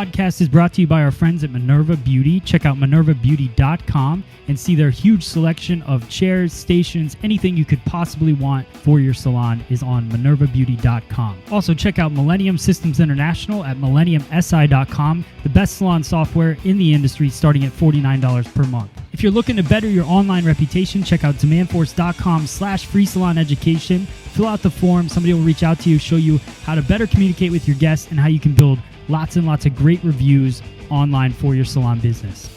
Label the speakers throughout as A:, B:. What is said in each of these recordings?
A: podcast is brought to you by our friends at Minerva Beauty. Check out minervabeauty.com and see their huge selection of chairs, stations, anything you could possibly want for your salon is on minervabeauty.com. Also, check out Millennium Systems International at millenniumsi.com, the best salon software in the industry starting at $49 per month. If you're looking to better your online reputation, check out demandforce.com/free salon education. Fill out the form. Somebody will reach out to you, show you how to better communicate with your guests and how you can build lots and lots of great reviews online for your salon business.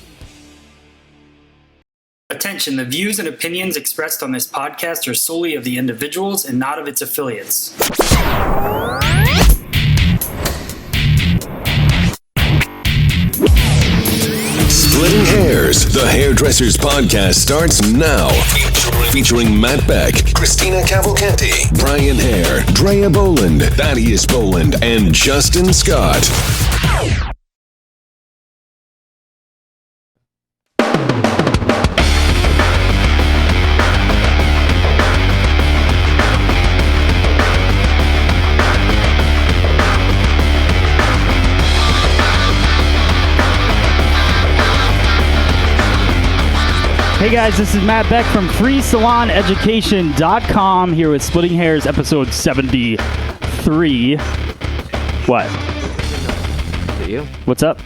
A: Attention, the views and opinions expressed on this podcast are solely of the individuals and not of its affiliates.
B: Splitting Hairs, the Hairdressers Podcast starts now. Featuring Matt Beck, Christina Cavalcanti, Brian Hare, Drea Boland, Thaddeus Boland, and Justin Scott.
A: Hey guys, this is Matt Beck from freesaloneducation.com here with Splitting Hairs episode 73. What?
C: Is it you?
A: What's up?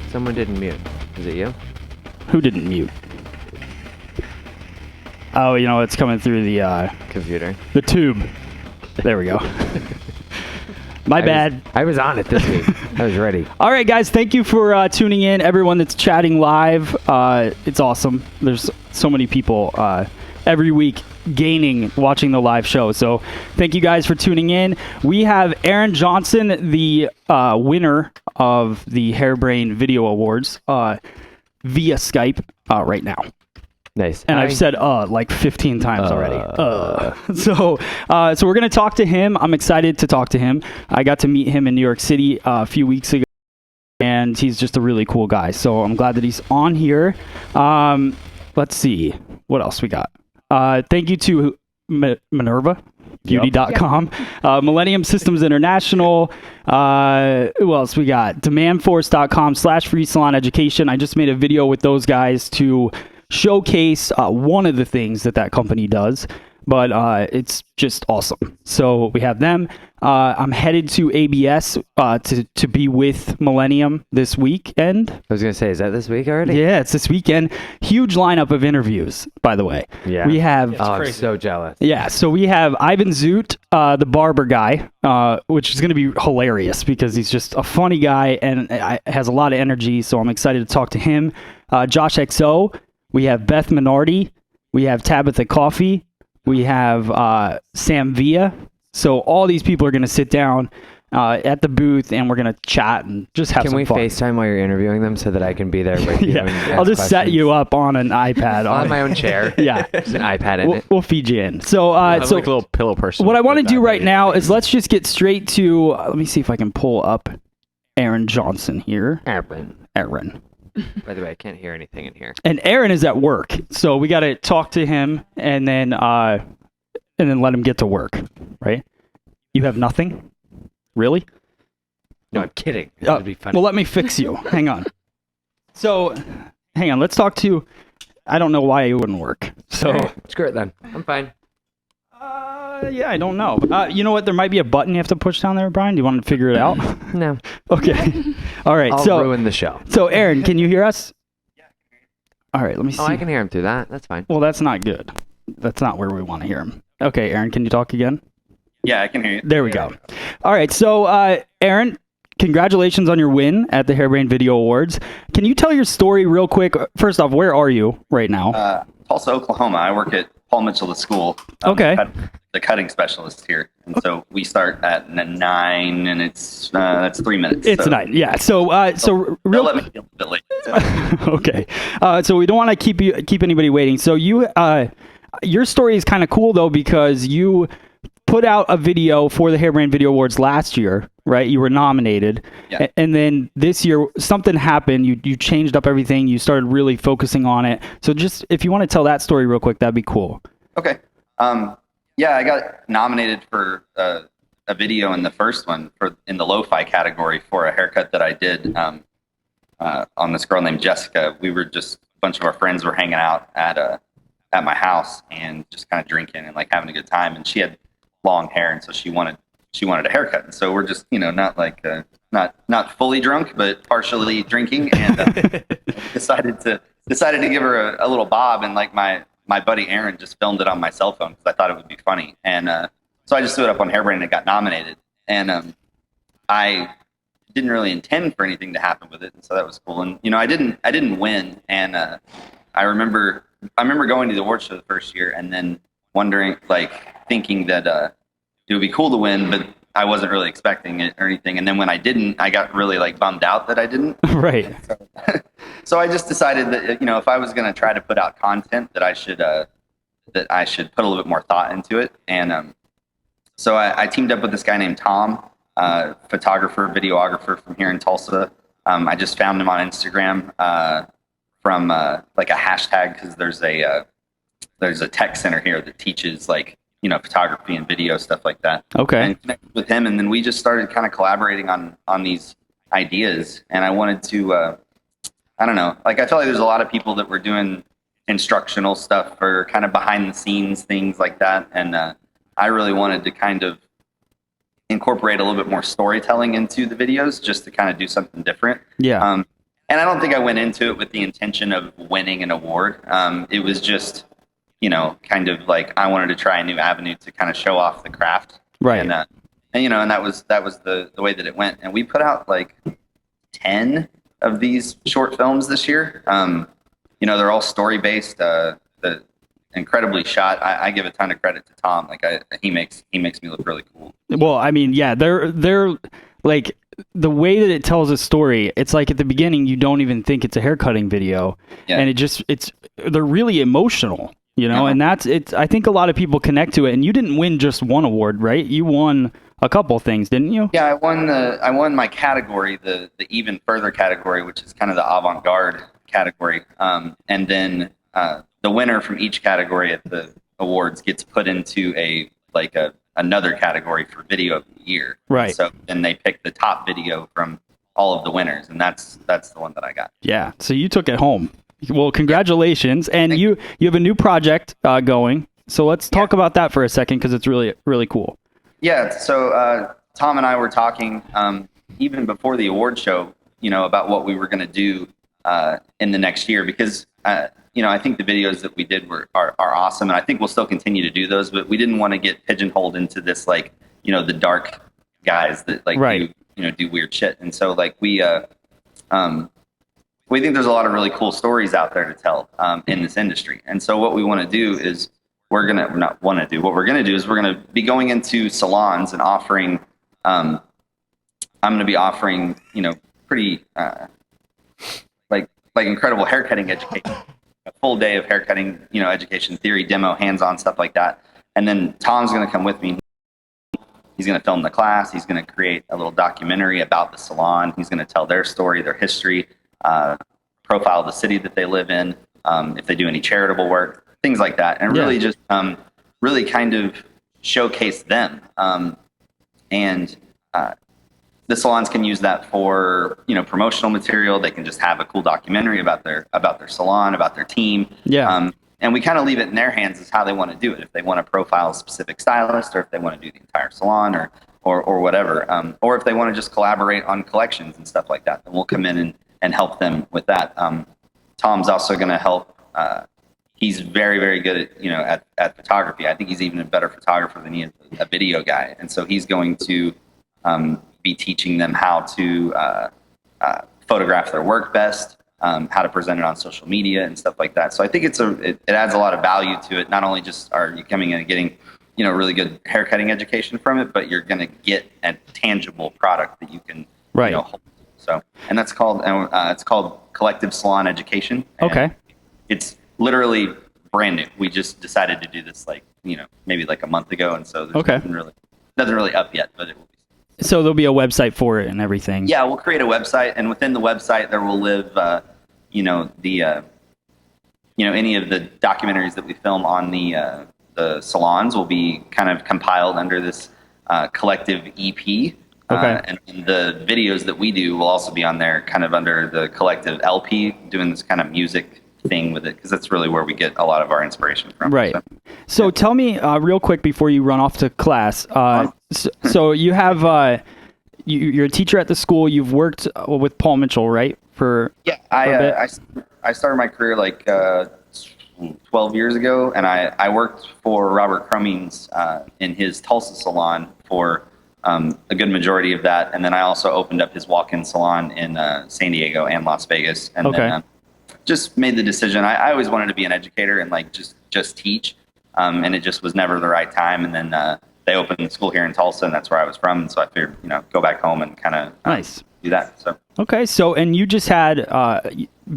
C: Someone didn't mute. Is it you?
A: Who didn't mute? Oh, you know, it's coming through the
C: Computer.
A: The tube. There we go. My bad.
C: I was on it this week. I was ready.
A: All right, guys. Thank you for tuning in. Everyone that's chatting live. It's awesome. There's so many people every week watching the live show. So thank you guys for tuning in. We have Aaron Johnson, the winner of the Hairbrain Video Awards via Skype right now.
C: Nice.
A: And I've said like 15 times already. So we're going to talk to him. I'm excited to talk to him. I got to meet him in New York City a few weeks ago, and he's just a really cool guy. So I'm glad that he's on here. Let's see. What else we got? Thank you to MinervaBeauty.com, Millennium Systems International. Who else we got? Demandforce.com/free salon education. I just made a video with those guys to showcase one of the things that company does, but it's just awesome. So we have them. I'm headed to ABS to be with Millennium this weekend.
C: I was going to say, is that this week already?
A: Yeah, it's this weekend. Huge lineup of interviews, by the way.
C: Yeah.
A: We have...
C: I'm so jealous.
A: Yeah, so we have Ivan Zoot, the barber guy, which is going to be hilarious because he's just a funny guy and has a lot of energy, so I'm excited to talk to him. Josh XO. We have Beth Minardi. We have Tabitha Coffee. We have Sam Villa. So all these people are going to sit down at the booth, and we're going to chat and just have some fun.
C: Can we FaceTime while you're interviewing them so that I can be there with you?
A: Yeah, I'll just set you up on an iPad.
C: on my own chair.
A: Yeah.
C: There's an iPad in it.
A: We'll feed you in. So,
D: like a little pillow person.
A: What I want to do right now is let's just get straight to, let me see if I can pull up Aaron Johnson here. Aaron.
C: By the way, I can't hear anything in here.
A: And Aaron is at work, so we got to talk to him and then let him get to work, right? You have nothing? Really?
C: No, I'm kidding. That would be funny.
A: Well, let me fix you. Hang on. So, hang on. Let's talk to... I don't know why it wouldn't work. So,
C: right, screw it then. I'm fine.
A: Yeah, I don't know. You know what? There might be a button you have to push down there, Brian. Do you want to figure it out?
C: No.
A: Okay. All right.
C: I'll ruin the show.
A: So, Aaron, can you hear us? Yeah, I can hear you. All right, let me see.
C: Oh, I can hear him through that. That's fine.
A: Well, that's not good. That's not where we want to hear him. Okay, Aaron, can you talk again?
E: Yeah, I can hear you.
A: There we go. All right. So, Aaron, congratulations on your win at the Hairbrain Video Awards. Can you tell your story real quick? First off, where are you right now?
E: Tulsa, Oklahoma. I work at Paul Mitchell, the school.
A: Okay.
E: The cutting specialist here. And so we start at 9 and that's 3 minutes.
A: It's 9. Yeah. So
E: they'll let me be a bit late.
A: Okay. So we don't want to keep anybody waiting. So your story is kind of cool though, because you put out a video for the Hairbrain Video Awards last year, right? You were nominated.
E: Yeah.
A: And then this year something happened. You changed up everything. You started really focusing on it. So just if you want to tell that story real quick, that'd be cool.
E: Okay. Yeah, I got nominated for a video in the first one in the lo-fi category for a haircut that I did on this girl named Jessica. We were just, a bunch of our friends were hanging out at my house and just kind of drinking and like having a good time. And she had long hair, and so she wanted a haircut. And so we're just, not like not fully drunk, but partially drinking, and decided to give her a little bob. And like my buddy Aaron just filmed it on my cell phone because I thought it would be funny. And so I just threw it up on Hairbrain and it got nominated. And I didn't really intend for anything to happen with it, and so that was cool. And I didn't win. And I remember going to the award show the first year and then wondering, like, thinking that it would be cool to win, but I wasn't really expecting it or anything. And then when I didn't, I got really like bummed out that I didn't.
A: Right.
E: So I just decided that if I was going to try to put out content, that I should put a little bit more thought into it. And so I teamed up with this guy named Tom, photographer, videographer from here in Tulsa. I just found him on Instagram from like a hashtag, because there's a tech center here that teaches like photography and video, stuff like that.
A: Okay.
E: And connected with him, and then we just started kind of collaborating on these ideas. And I wanted to, I don't know, like I felt like there's a lot of people that were doing instructional stuff or kind of behind the scenes things like that, and I really wanted to kind of incorporate a little bit more storytelling into the videos, just to kind of do something different.
A: Yeah.
E: And I don't think I went into it with the intention of winning an award. It was just, kind of like I wanted to try a new avenue to kind of show off the craft.
A: Right.
E: And that was the way that it went. And we put out like 10 of these short films this year. They're all story based. Incredibly shot. I give a ton of credit to Tom. Like he makes me look really cool.
A: Well, I mean, yeah, they're like, the way that it tells a story, it's like at the beginning you don't even think it's a haircutting video, and they're really emotional, and that's it. I think a lot of people connect to it. And you didn't win just one award, right? You won a couple things, didn't you?
E: Yeah, I won my category, the even further category, which is kind of the avant-garde category, and then the winner from each category at the awards gets put into another category for video of the year.
A: Right.
E: So then they pick the top video from all of the winners, and that's the one that I got.
A: Yeah. So you took it home. Well, congratulations. And you have a new project going. So let's talk about that for a second, because it's really, really cool. Yeah.
E: So Tom and I were talking even before the award show, about what we were going to do in the next year, because I think the videos that we did are awesome, and I think we'll still continue to do those, but we didn't want to get pigeonholed into this, like, the dark guys that like do weird shit. And so like we think there's a lot of really cool stories out there to tell in this industry. And so what we want to do is we're going to be going into salons and offering, I'm going to be offering, pretty like incredible haircutting education. A full day of haircutting, education, theory, demo, hands-on, stuff like that. And then Tom's going to come with me. He's going to film the class. He's going to create a little documentary about the salon. He's going to tell their story, their history, profile the city that they live in, if they do any charitable work, things like that. And really just really kind of showcase them. And the salons can use that for, promotional material. They can just have a cool documentary about their salon, about their team.
A: Yeah.
E: And we kind of leave it in their hands as how they want to do it. If they want to profile a specific stylist, or if they want to do the entire salon, or whatever, or if they want to just collaborate on collections and stuff like that, then we'll come in and help them with that. Tom's also going to help. He's very, very good at photography. I think he's even a better photographer than he is a video guy. And so he's going to be teaching them how to photograph their work best, how to present it on social media and stuff like that. So I think it adds a lot of value to it. Not only just are you coming in and getting really good haircutting education from it, but you're going to get a tangible product that you can hold. So, and that's called it's called Collective Salon Education.
A: Okay.
E: It's literally brand new. We just decided to do this maybe like a month ago, and so there's nothing really up yet, but it will be.
A: So there'll be a website for it and everything.
E: Yeah, we'll create a website, and within the website there will live any of the documentaries that we film on the salons will be kind of compiled under this collective EP.
D: Okay.
E: And the videos that we do will also be on there, kind of under the collective LP, doing this kind of music thing with it, because that's really where we get a lot of our inspiration from.
D: Right. So tell me real quick before you run off to class. So you have you're a teacher at the school. You've worked with Paul Mitchell, right?
E: I started my career like 12 years ago, and I worked for Robert Crummings in his Tulsa salon for a good majority of that, and then I also opened up his walk-in salon in San Diego and Las Vegas, and then just made the decision. I always wanted to be an educator and like just teach, and it just was never the right time. And then they opened the school here in Tulsa, and that's where I was from. And so I figured, go back home and kind of do that. So
D: okay, so and you just had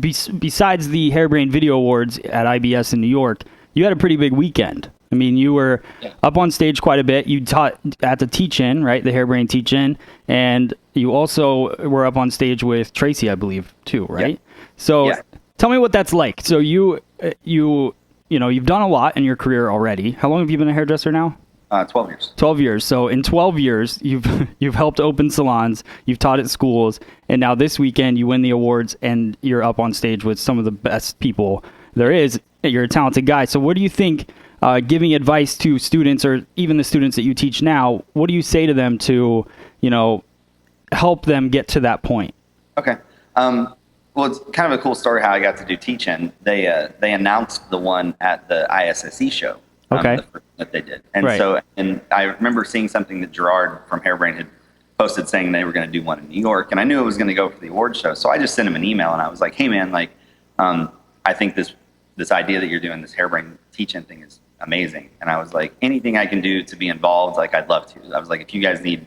D: besides the Hairbrain Video Awards at IBS in New York, you had a pretty big weekend. I mean, you were up on stage quite a bit. You taught at the Teach-In, right? The Hairbrain Teach-In. And you also were up on stage with Tracy, I believe, too, right? Yeah. So tell me what that's like. So you've done a lot in your career already. How long have you been a hairdresser now?
E: 12 years.
D: 12 years. So in 12 years, you've helped open salons, you've taught at schools, and now this weekend you win the awards and you're up on stage with some of the best people there is. You're a talented guy. So what do you think, giving advice to students or even the students that you teach now, what do you say to them to, help them get to that point?
E: Okay. Well, it's kind of a cool story how I got to do Teach-In. They announced the one at the ISSE show.
D: Okay.
E: The first that they did. And and I remember seeing something that Gerard from Hairbrain had posted saying they were going to do one in New York, and I knew it was going to go for the award show. So I just sent him an email and I was like, hey man, I think this idea that you're doing this Hairbrain Teach-In thing is amazing. And I was like, anything I can do to be involved, I'd love to. I was like, if you guys need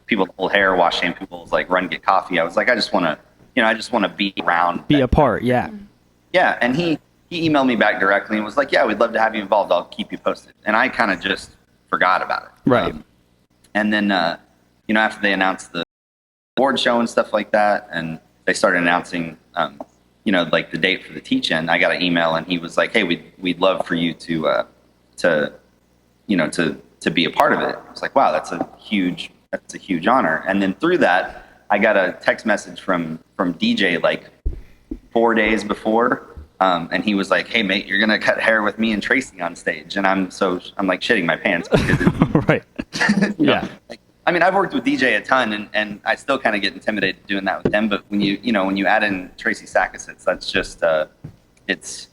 E: people to pull hair, wash shampoos, run, get coffee. I was like, I just want to be around.
D: Be a part. Yeah.
E: Yeah. And he emailed me back directly and was like, yeah, we'd love to have you involved. I'll keep you posted. And I kind of just forgot about it.
D: Right.
E: And then, after they announced the award show and stuff like that, and they started announcing, the date for the Teach-In, I got an email and he was like, hey, we'd love for you to be a part of it. I was like, wow, that's a huge honor. And then through that, I got a text message from DJ 4 days before. And he was like, hey mate, you're going to cut hair with me and Tracy on stage. And I'm like shitting my pants.
D: Right. Yeah.
E: I've worked with DJ a ton and I still kind of get intimidated doing that with them. But when you add in Tracy Sackasitz, that's just, the crazy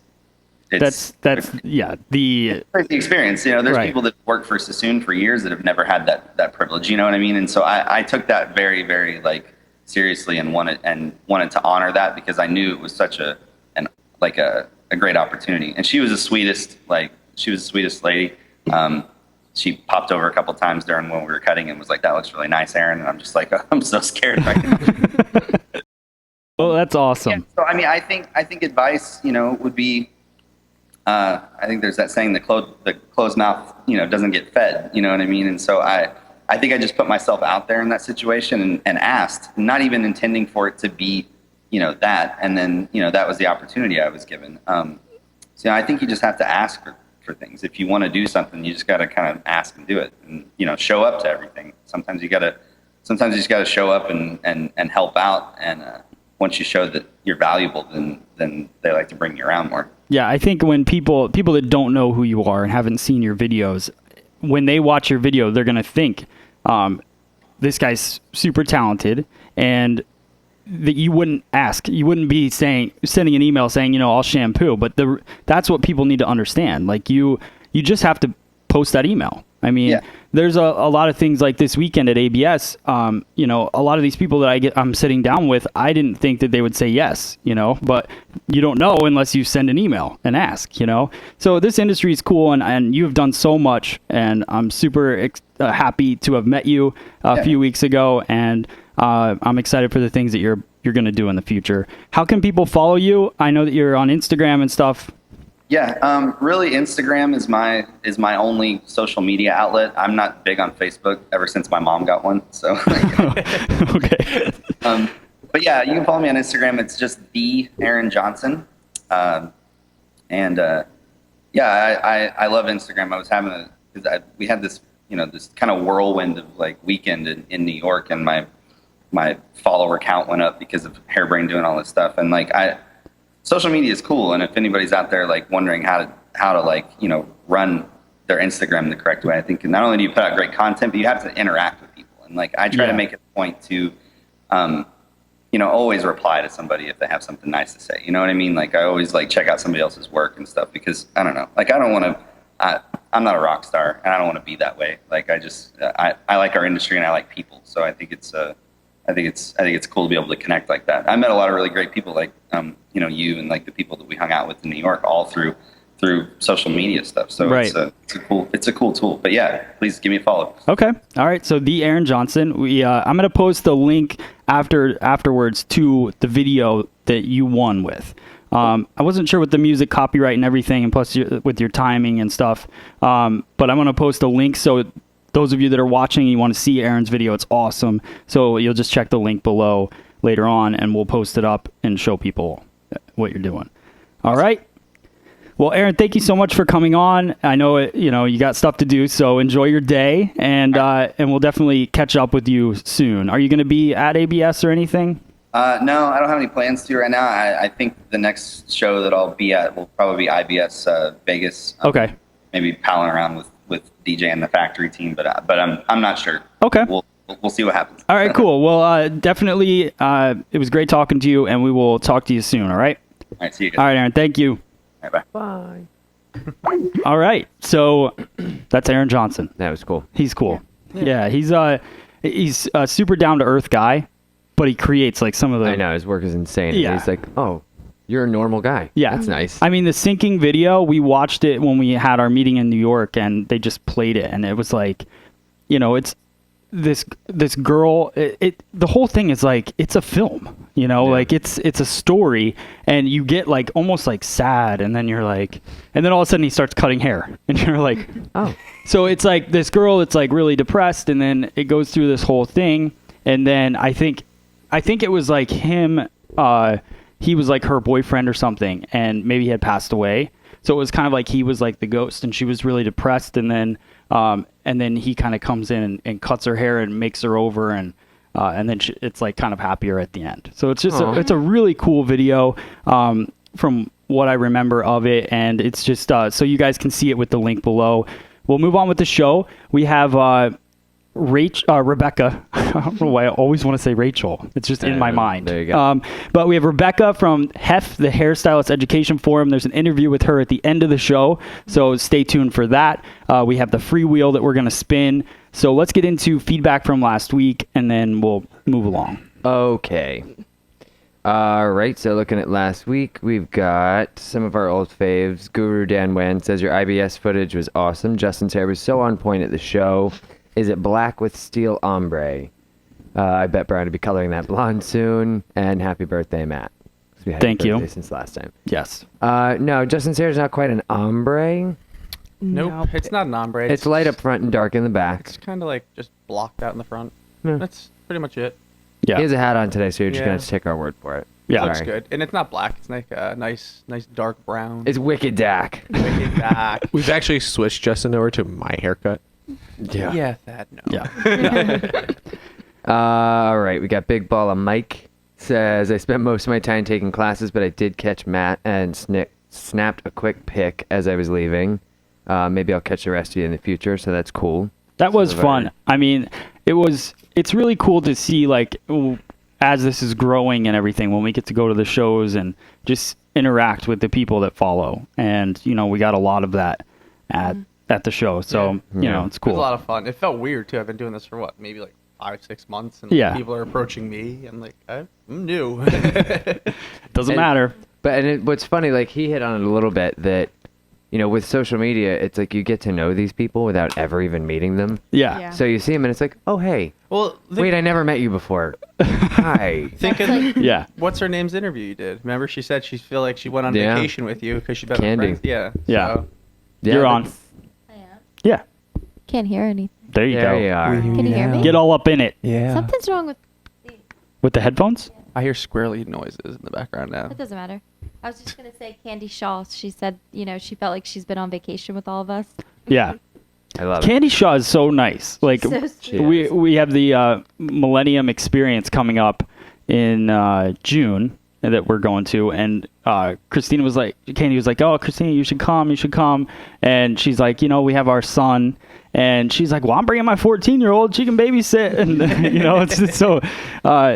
E: experience. There's people that work for Sassoon for years that have never had that privilege, you know what I mean? And so I took that very, very seriously and wanted to honor that because I knew it was such a great opportunity. And she was the sweetest lady. She popped over a couple times during when we were cutting and was like, that looks really nice, Aaron. And I'm just like, oh, I'm so scared right now.
D: Well, that's awesome.
E: Yeah, so, I think advice, would be, I think there's that saying, the closed mouth, doesn't get fed, you know what I mean? And so I think I just put myself out there in that situation and asked, not even intending for it to be, that. And then, that was the opportunity I was given. So I think you just have to ask for things. If you want to do something, you just got to kind of ask and do it and, show up to everything. Sometimes you just got to show up and help out. And once you show that you're valuable, then they like to bring you around more.
D: Yeah. I think when people that don't know who you are and haven't seen your videos, when they watch your video, they're going to think, this guy's super talented, and that you wouldn't be sending an email saying, I'll shampoo, but that's what people need to understand. You just have to post that email. There's a lot of things like this weekend at ABS. A lot of these people that I'm sitting down with, I didn't think that they would say yes, but you don't know unless you send an email and ask, So this industry is cool, and you've done so much, and I'm super happy to have met you a few weeks ago, and I'm excited for the things that you're going to do in the future. How can people follow you? I know that you're on Instagram and stuff.
E: Yeah, really Instagram is my only social media outlet. I'm not big on Facebook ever since my mom got one. So
D: okay.
E: But yeah, you can follow me on Instagram. It's just the Aaron Johnson. I love Instagram. I was having we had this this kind of whirlwind of like weekend in New York, and my follower count went up because of Hairbrain doing all this stuff. And like social media is cool, and if anybody's out there like wondering how to like run their Instagram the correct way, I think not only do you put out great content, but you have to interact with people. And like I try to make it a point to always reply to somebody if they have something nice to say. You know what I mean? Like I always like check out somebody else's work and stuff, because I don't know, like I don't want to I'm not a rock star, and I don't want to be that way. Like I just I like our industry, and I like people, so I think it's cool to be able to connect like that. I met a lot of really great people, like you and like the people that we hung out with in New York, all through social media stuff. So it's a cool tool. But yeah, please give me a follow.
D: Okay. All right. So the Aaron Johnson, I'm gonna post the link afterwards to the video that you won with. I wasn't sure with the music copyright and everything, and plus with your timing and stuff. But I'm going to post a link, so those of you that are watching and you want to see Aaron's video, it's awesome. So you'll just check the link below later on, and we'll post it up and show people what you're doing. All right. Well, Aaron, thank you so much for coming on. I know you got stuff to do, so enjoy your day, and we'll definitely catch up with you soon. Are you going to be at ABS or anything?
E: No, I don't have any plans to right now. I think the next show that I'll be at will probably be IBS Vegas.
D: Okay.
E: Maybe palling around with DJ and the factory team, but I'm not sure.
D: Okay.
E: We'll see what happens.
D: All right, cool. Well, definitely, it was great talking to you, and we will talk to you soon. All right.
E: All right. See you guys.
D: All right, Aaron. Thank you.
E: All right,
C: Bye.
D: All right. So that's Aaron Johnson.
C: That was cool.
D: He's cool. Yeah, he's a super down to earth guy, but he creates like some of the.
C: I know his work is insane.
D: Yeah.
C: And he's like, oh, you're a normal guy.
D: Yeah,
C: that's nice.
D: I mean, the syncing video, we watched it when we had our meeting in New York, and they just played it, and it was like, it's this girl. The whole thing is like it's a film. Like it's a story, and you get like almost like sad, and then you're like, and then all of a sudden he starts cutting hair, and you're like,
C: oh.
D: So it's like this girl that's like really depressed, and then it goes through this whole thing, and then I think it was like him. He was like her boyfriend or something, and maybe he had passed away. So it was kind of like he was like the ghost, and she was really depressed, and then he kind of comes in and cuts her hair and makes her over, and then it's like kind of happier at the end. So it's just it's a really cool video from what I remember of it, and it's just so you guys can see it with the link below. We'll move on with the show. We have Rebecca. I don't know why I always want to say Rachel. It's just in my mind.
C: There you go.
D: But we have Rebecca from H.E.F, the Hairstylist Education Forum. There's an interview with her at the end of the show, so stay tuned for that. We have the freewheel that we're going to spin. So let's get into feedback from last week, and then we'll move along.
C: Okay. All right, so looking at last week, we've got some of our old faves. Guru Dan Wen says, your IBS footage was awesome. Justin's hair was so on point at the show. Is it black with steel ombre? I bet Brian will be coloring that blonde soon. And happy birthday, Matt. We had
D: Thank
C: your
D: you.
C: birthday since last time.
D: Yes.
C: No, Justin's hair is not quite an ombre.
F: Nope, it's not an ombre.
C: It's light up front and dark in the back.
F: It's kind of like just blocked out in the front.
C: Yeah.
F: That's pretty much it.
D: Yeah.
C: He has a hat on today, so you're just
F: Yeah.
C: going to have to take our word for it.
D: Yeah.
F: Looks
C: Sorry.
F: good, and it's not black. It's like a nice dark brown.
C: It's wicked Dak.
F: wicked dark.
G: We've actually switched Justin over to my haircut.
F: Yeah, that no.
D: Yeah.
C: All right, we got Big Ball of Mike. Says, I spent most of my time taking classes, but I did catch Matt and snapped a quick pic as I was leaving. Maybe I'll catch the rest of you in the future, so that's cool.
D: That was fun. I mean, it's really cool to see, like, as this is growing and everything, when we get to go to the shows and just interact with the people that follow. And, we got a lot of that at the show. So, it's
F: It
D: cool.
F: was a lot of fun. It felt weird too. I've been doing this for maybe like 5-6 months, and
D: Yeah.
F: people are approaching me. I'm like, I'm new.
D: Doesn't matter.
C: But what's funny, like he hit on it a little bit, that with social media, it's like you get to know these people without ever even meeting them.
D: Yeah.
H: Yeah.
C: So you see them and it's like, oh hey,
F: Well,
C: wait, I never met you before. Hi.
F: thinking,
D: Yeah.
F: what's her name's interview you did? Remember, she said she feel like she went on
C: Yeah.
F: vacation with you because she met
C: Candy.
F: friends. Yeah.
D: Yeah.
F: So,
C: Yeah,
D: You're on.
C: that's-
H: I am.
D: Yeah.
H: Can't hear anything.
D: There you
C: There
D: go.
C: you are.
H: Can you hear me?
D: Get all up in it.
G: Yeah.
H: Something's wrong with.
D: With the headphones?
F: I hear squirrely noises in the background now.
H: It doesn't matter. I was just gonna say Candy Shaw. She said, she felt like she's been on vacation with all of us.
D: Yeah.
C: I love it.
D: Candy Shaw is so nice. Like
H: So sweet.
D: we have the Millennium Experience coming up in June that we're going to, and Candy was like, oh, Christina, you should come, and she's like, we have our son, and she's like, well, I'm bringing my 14-year-old, she can babysit, and it's just so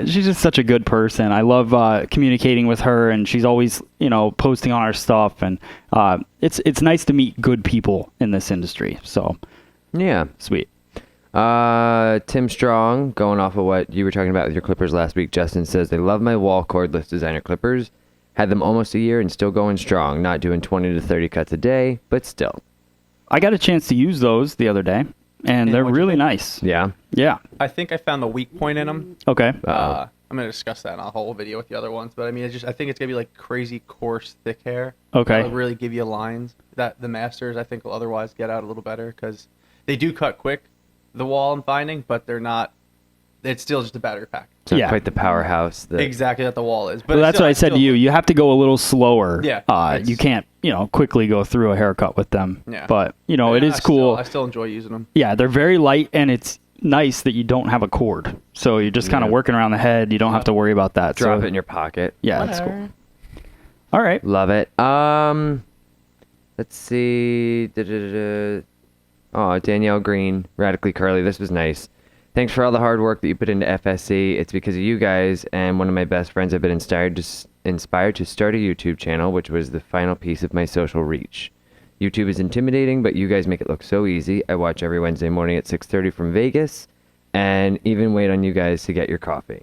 D: she's just such a good person. I love communicating with her, and she's always posting on our stuff, and it's nice to meet good people in this industry. So
C: Yeah.
D: sweet.
C: Tim Strong, going off of what you were talking about with your clippers last week, Justin says, they love my wall cordless designer clippers. Had them almost a year and still going strong. Not doing 20 to 30 cuts a day, but still.
D: I got a chance to use those the other day, and they're
F: what'd you
D: really
F: think?
D: nice.
C: Yeah.
D: Yeah.
F: I think I found the weak point in them.
D: Okay.
F: I'm gonna discuss that in a whole video with the other ones, but I mean, I think it's gonna be like crazy coarse, thick hair.
D: Okay.
F: That'll really give you lines that the masters I think will otherwise get out a little better because they do cut quick, the wall I'm finding, but they're not. It's still just a battery pack.
C: It's not
D: Yeah.
C: quite the powerhouse. That,
F: Exactly that the wall is. But
D: Well,
F: it's
D: that's
F: still-
D: what I said to you. You have to go a little slower.
F: Yeah,
D: You can't, quickly go through a haircut with them.
F: Yeah.
D: But, it
F: Yeah,
D: is cool.
F: I still enjoy using them.
D: Yeah, they're very light, and it's nice that you don't have a cord. So you're just kind of working around the head. You don't have to worry about that.
C: drop
D: so,
C: it in your pocket.
D: Yeah, that's cool. All right.
C: Love it. Let's see. Oh, Danielle Green, Radically Curly. This was nice. Thanks for all the hard work that you put into FSC. It's because of you guys and one of my best friends I've been inspired to start a YouTube channel, which was the final piece of my social reach. YouTube is intimidating, but you guys make it look so easy. I watch every Wednesday morning at 6:30 from Vegas, and even wait on you guys to get your coffee.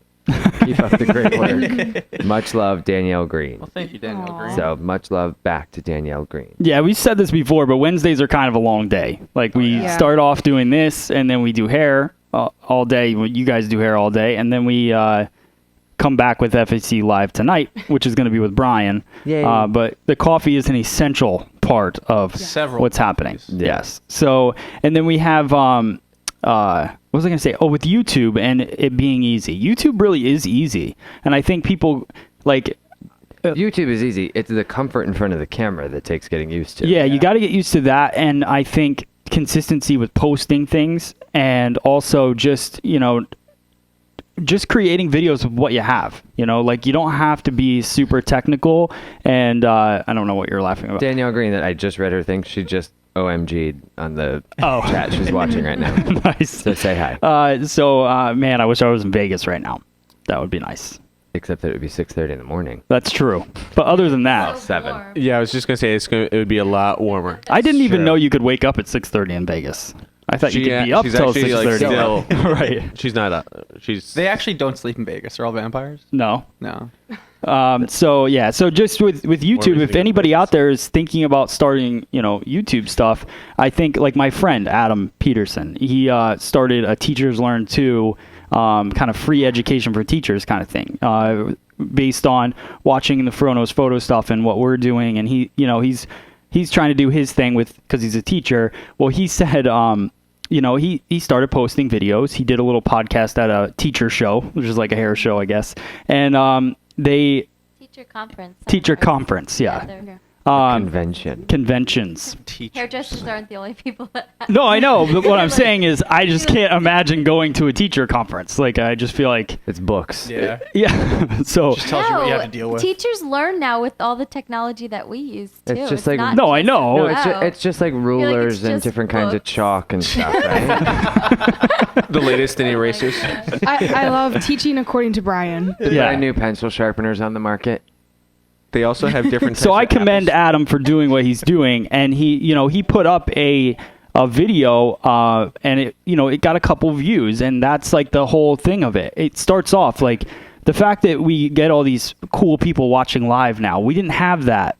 C: Keep up the great work. Much love, Danielle Green.
F: Well, thank you, Danielle
H: Aw.
F: Green.
C: So much love back to Danielle Green.
D: Yeah, we've said this before, but Wednesdays are kind of a long day. Like, we
H: Yeah.
D: start off doing this, and then we do hair all day. Well, you guys do hair all day, and then we come back with FAC Live tonight, which is going to be with Brian.
C: Yay.
D: But the coffee is an essential part of
F: Several
D: what's happening.
F: coffees.
D: Yes. So, and then we have, what was I going to say? Oh, with YouTube and it being easy. YouTube really is easy. And I think people, like,
C: YouTube is easy. It's the comfort in front of the camera that takes getting used to.
D: yeah, you got to get used to that. And I think consistency with posting things, and also just, just creating videos of what you have. Like, you don't have to be super technical. And I don't know what you're laughing about.
C: Danielle Green, that I just read her thing, she just OMG'd on the chat she's watching right now.
D: Nice.
C: So say hi.
D: Man, I wish I was in Vegas right now. That would be nice.
C: Except that it would be 6:30 in the morning.
D: That's true. But other than that,
H: So
C: 7.
H: warm.
G: Yeah, I was just gonna say it would be a lot warmer.
D: I didn't even
C: True.
D: know you could wake up at 6:30 in Vegas. I thought you could be up
G: she's
D: till
G: actually, like,
D: 6:30.
G: still-
D: Right.
G: She's not up. She's
F: They actually don't sleep in Vegas. They're all vampires.
D: No.
F: No.
D: So just with YouTube,
G: visiting
D: if anybody
G: Vegas.
D: out there is thinking about starting, YouTube stuff, I think, like, my friend Adam Peterson, he started a Teachers Learn Too, kind of free education for teachers kind of thing, based on watching the Frono's photo stuff and what we're doing, and he's trying to do his thing because he's a teacher. Well, he said, he started posting videos. He did a little podcast at a teacher show, which is like a hair show, I guess, and
H: Teacher conference.
D: teacher conference, yeah.
H: they're-
C: Convention.
D: Conventions.
H: Hairdressers aren't the only people that have.
D: No, I know, but what I'm saying is I just can't imagine going to a teacher conference. Like, I just feel like,
C: It's books.
F: Yeah.
D: yeah. So,
F: Just tells you what you have to deal with.
H: Teachers learn now with all the technology that we use too.
C: It's just like-
H: not
D: No, I
H: just
D: know.
C: No,
H: about-
C: it's just like rulers and
H: just
C: different kinds of
H: books.
C: chalk and stuff, right?
G: the latest in
H: Oh my
G: erasers.
H: gosh.
I: I love teaching according to Brian.
C: Is
D: Yeah.
C: there new pencil sharpeners on the market?
G: They also have different.
D: so
G: types
D: I
G: of
D: commend
G: apples.
D: Adam for doing what he's doing, and he put up a video, and it got a couple views, and that's like the whole thing of it. It starts off like the fact that we get all these cool people watching live now. We didn't have that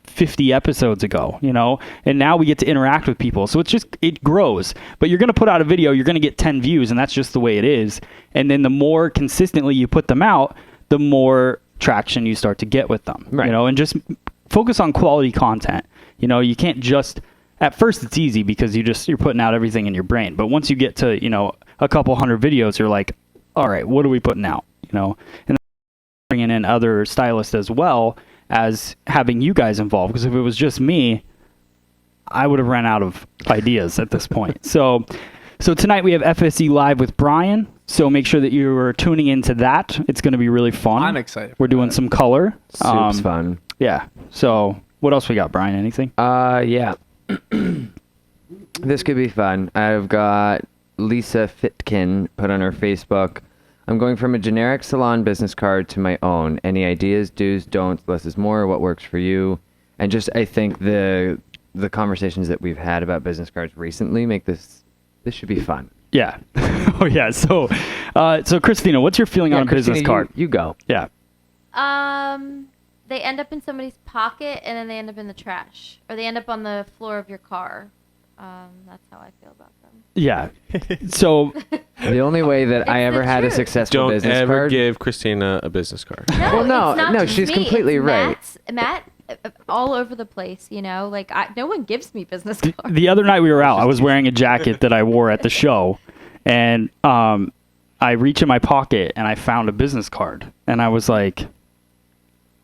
D: 50 episodes ago, and now we get to interact with people. So it grows. But you're going to put out a video, you're going to get 10 views, and that's just the way it is. And then the more consistently you put them out, the more traction you start to get with them,
C: Right.
D: and just focus on quality content. You can't just, at first it's easy because you're putting out everything in your brain. But once you get to, a couple hundred videos, you're like, all right, what are we putting out? And bringing in other stylists as well as having you guys involved. Because if it was just me, I would have ran out of ideas at this point. So tonight we have FSE Live with Brian. So make sure that you are tuning into that. It's going to be really fun.
F: I'm excited.
D: We're doing some color.
C: Soup's fun.
D: Yeah. So what else we got, Brian? Anything?
C: Yeah. This could be fun. I've got Lisa Fitkin put on her Facebook. I'm going from a generic salon business card to my own. Any ideas, do's, don'ts, less is more, what works for you? And just, I think the conversations that we've had about business cards recently make this should be fun.
D: Yeah. Oh yeah. So Christina, what's your feeling on a
C: Christina,
D: business card?
C: You go.
D: Yeah.
H: They end up in somebody's pocket, and then they end up in the trash, or they end up on the floor of your car. That's how I feel about them.
D: Yeah. So
C: The only way that I
H: It's
C: ever
H: the
C: had a
H: truth.
C: successful
G: Don't
C: business
G: ever
C: card.
G: give Christina a business card.
H: No,
C: Well, no,
H: it's not
C: no,
H: just
C: she's
H: me,
C: completely
H: it's
C: right.
H: Matt, all over the place, you know. Like no one gives me business cards.
D: the other night we were out, I was wearing a jacket that I wore at the show, and I reach in my pocket and I found a business card, and I was like,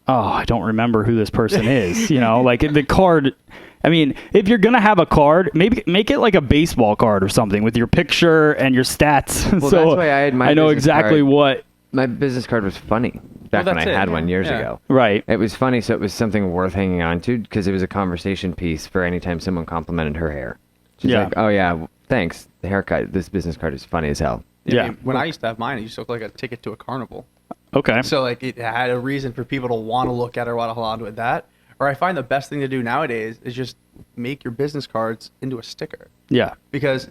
D: oh, I don't remember who this person is. You know, like the card. I mean, if you're gonna have a card, maybe make it like a baseball card or something with your picture and your stats.
C: Well,
D: so
C: that's why I had my
D: I know
C: business
D: exactly
C: card.
D: what.
C: My business card was funny back when I
F: that's it,
C: had
F: yeah.
C: one years
F: Yeah.
C: ago.
D: Right.
C: It was funny, so it was something worth hanging on to because it was a conversation piece for any time someone complimented her hair. She's
D: Yeah.
C: like, oh yeah, thanks. The haircut, this business card is funny as hell.
D: Yeah.
F: I mean, when I used to have mine, it used to look like a ticket to a carnival.
D: Okay.
F: So like it had a reason for people to want to look at or want to hold on to it. That, or I find the best thing to do nowadays is just make your business cards into a sticker,
D: Yeah.
F: because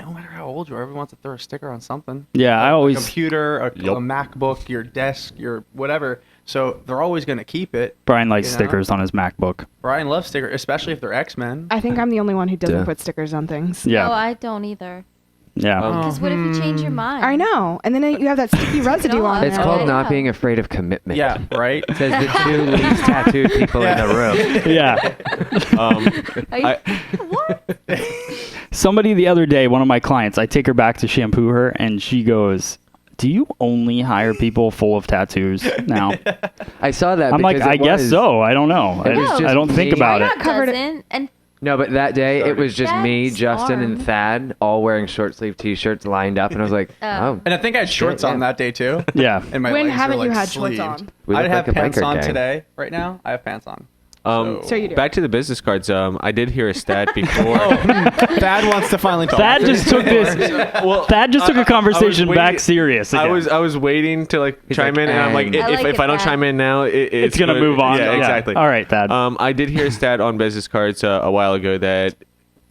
F: no matter how old you are, everyone wants to throw a sticker on something.
D: Yeah. I
F: A
D: always.
F: computer, a
G: Yep.
F: MacBook, your desk, your whatever. So they're always going to keep it.
D: Brian likes
F: You know?
D: stickers on his MacBook.
F: Brian loves stickers, especially if they're X-Men.
I: I think I'm the only one who doesn't
C: Yeah.
I: put stickers on things.
D: Yeah.
H: No, I don't either.
D: Yeah.
H: Because what if you change your mind?
I: I know. And then you have that sticky residue on
H: off.
C: It's
I: there.
C: called
H: yeah.
C: not being afraid of commitment.
F: Yeah, right.
C: Says the two least tattooed people in the room.
D: Yeah.
H: Are you,
G: I-
H: what?
D: Somebody the other day, one of my clients, I take her back to shampoo her, and she goes, "Do you only hire people full of tattoos now?"
C: I saw that.
D: I'm like,
C: because
D: I
C: it
D: guess
C: was-
D: so. I don't know.
C: It was
D: I
C: just
D: don't think
C: me.
D: about
H: Why
D: it.
H: not
I: Covered it-
H: doesn't? And
C: No, but that day it was just me,
H: That's
C: Justin, and
H: arm.
C: Thad all wearing short sleeve T-shirts lined up, and I was like,
H: Oh.
C: oh.
F: And I think I had shorts
C: Yeah.
F: on that day too.
D: Yeah.
F: And my
I: When
F: legs
I: haven't
F: were,
I: you
F: like,
I: had shorts
F: sleeved.
I: on?
C: We
F: I
C: look
F: have
C: like a
F: pants
C: biker
F: on
C: gang.
F: today. Right now, I have pants on.
I: So you do.
G: Back to the business cards. I did hear a stat before.
F: Thad wants to finally talk.
D: Thad just took this. Thad just took a conversation back
G: waiting-
D: serious. Again.
G: I was waiting to like
C: He's
G: chime
C: like,
G: in, and I'm like,
C: "And."
G: if,
H: I like
G: if
H: it,
G: I don't
H: Thad.
G: chime in now,
D: it's gonna move on.
G: Yeah, exactly.
D: All right, Thad.
G: I did hear a stat on business cards a while ago that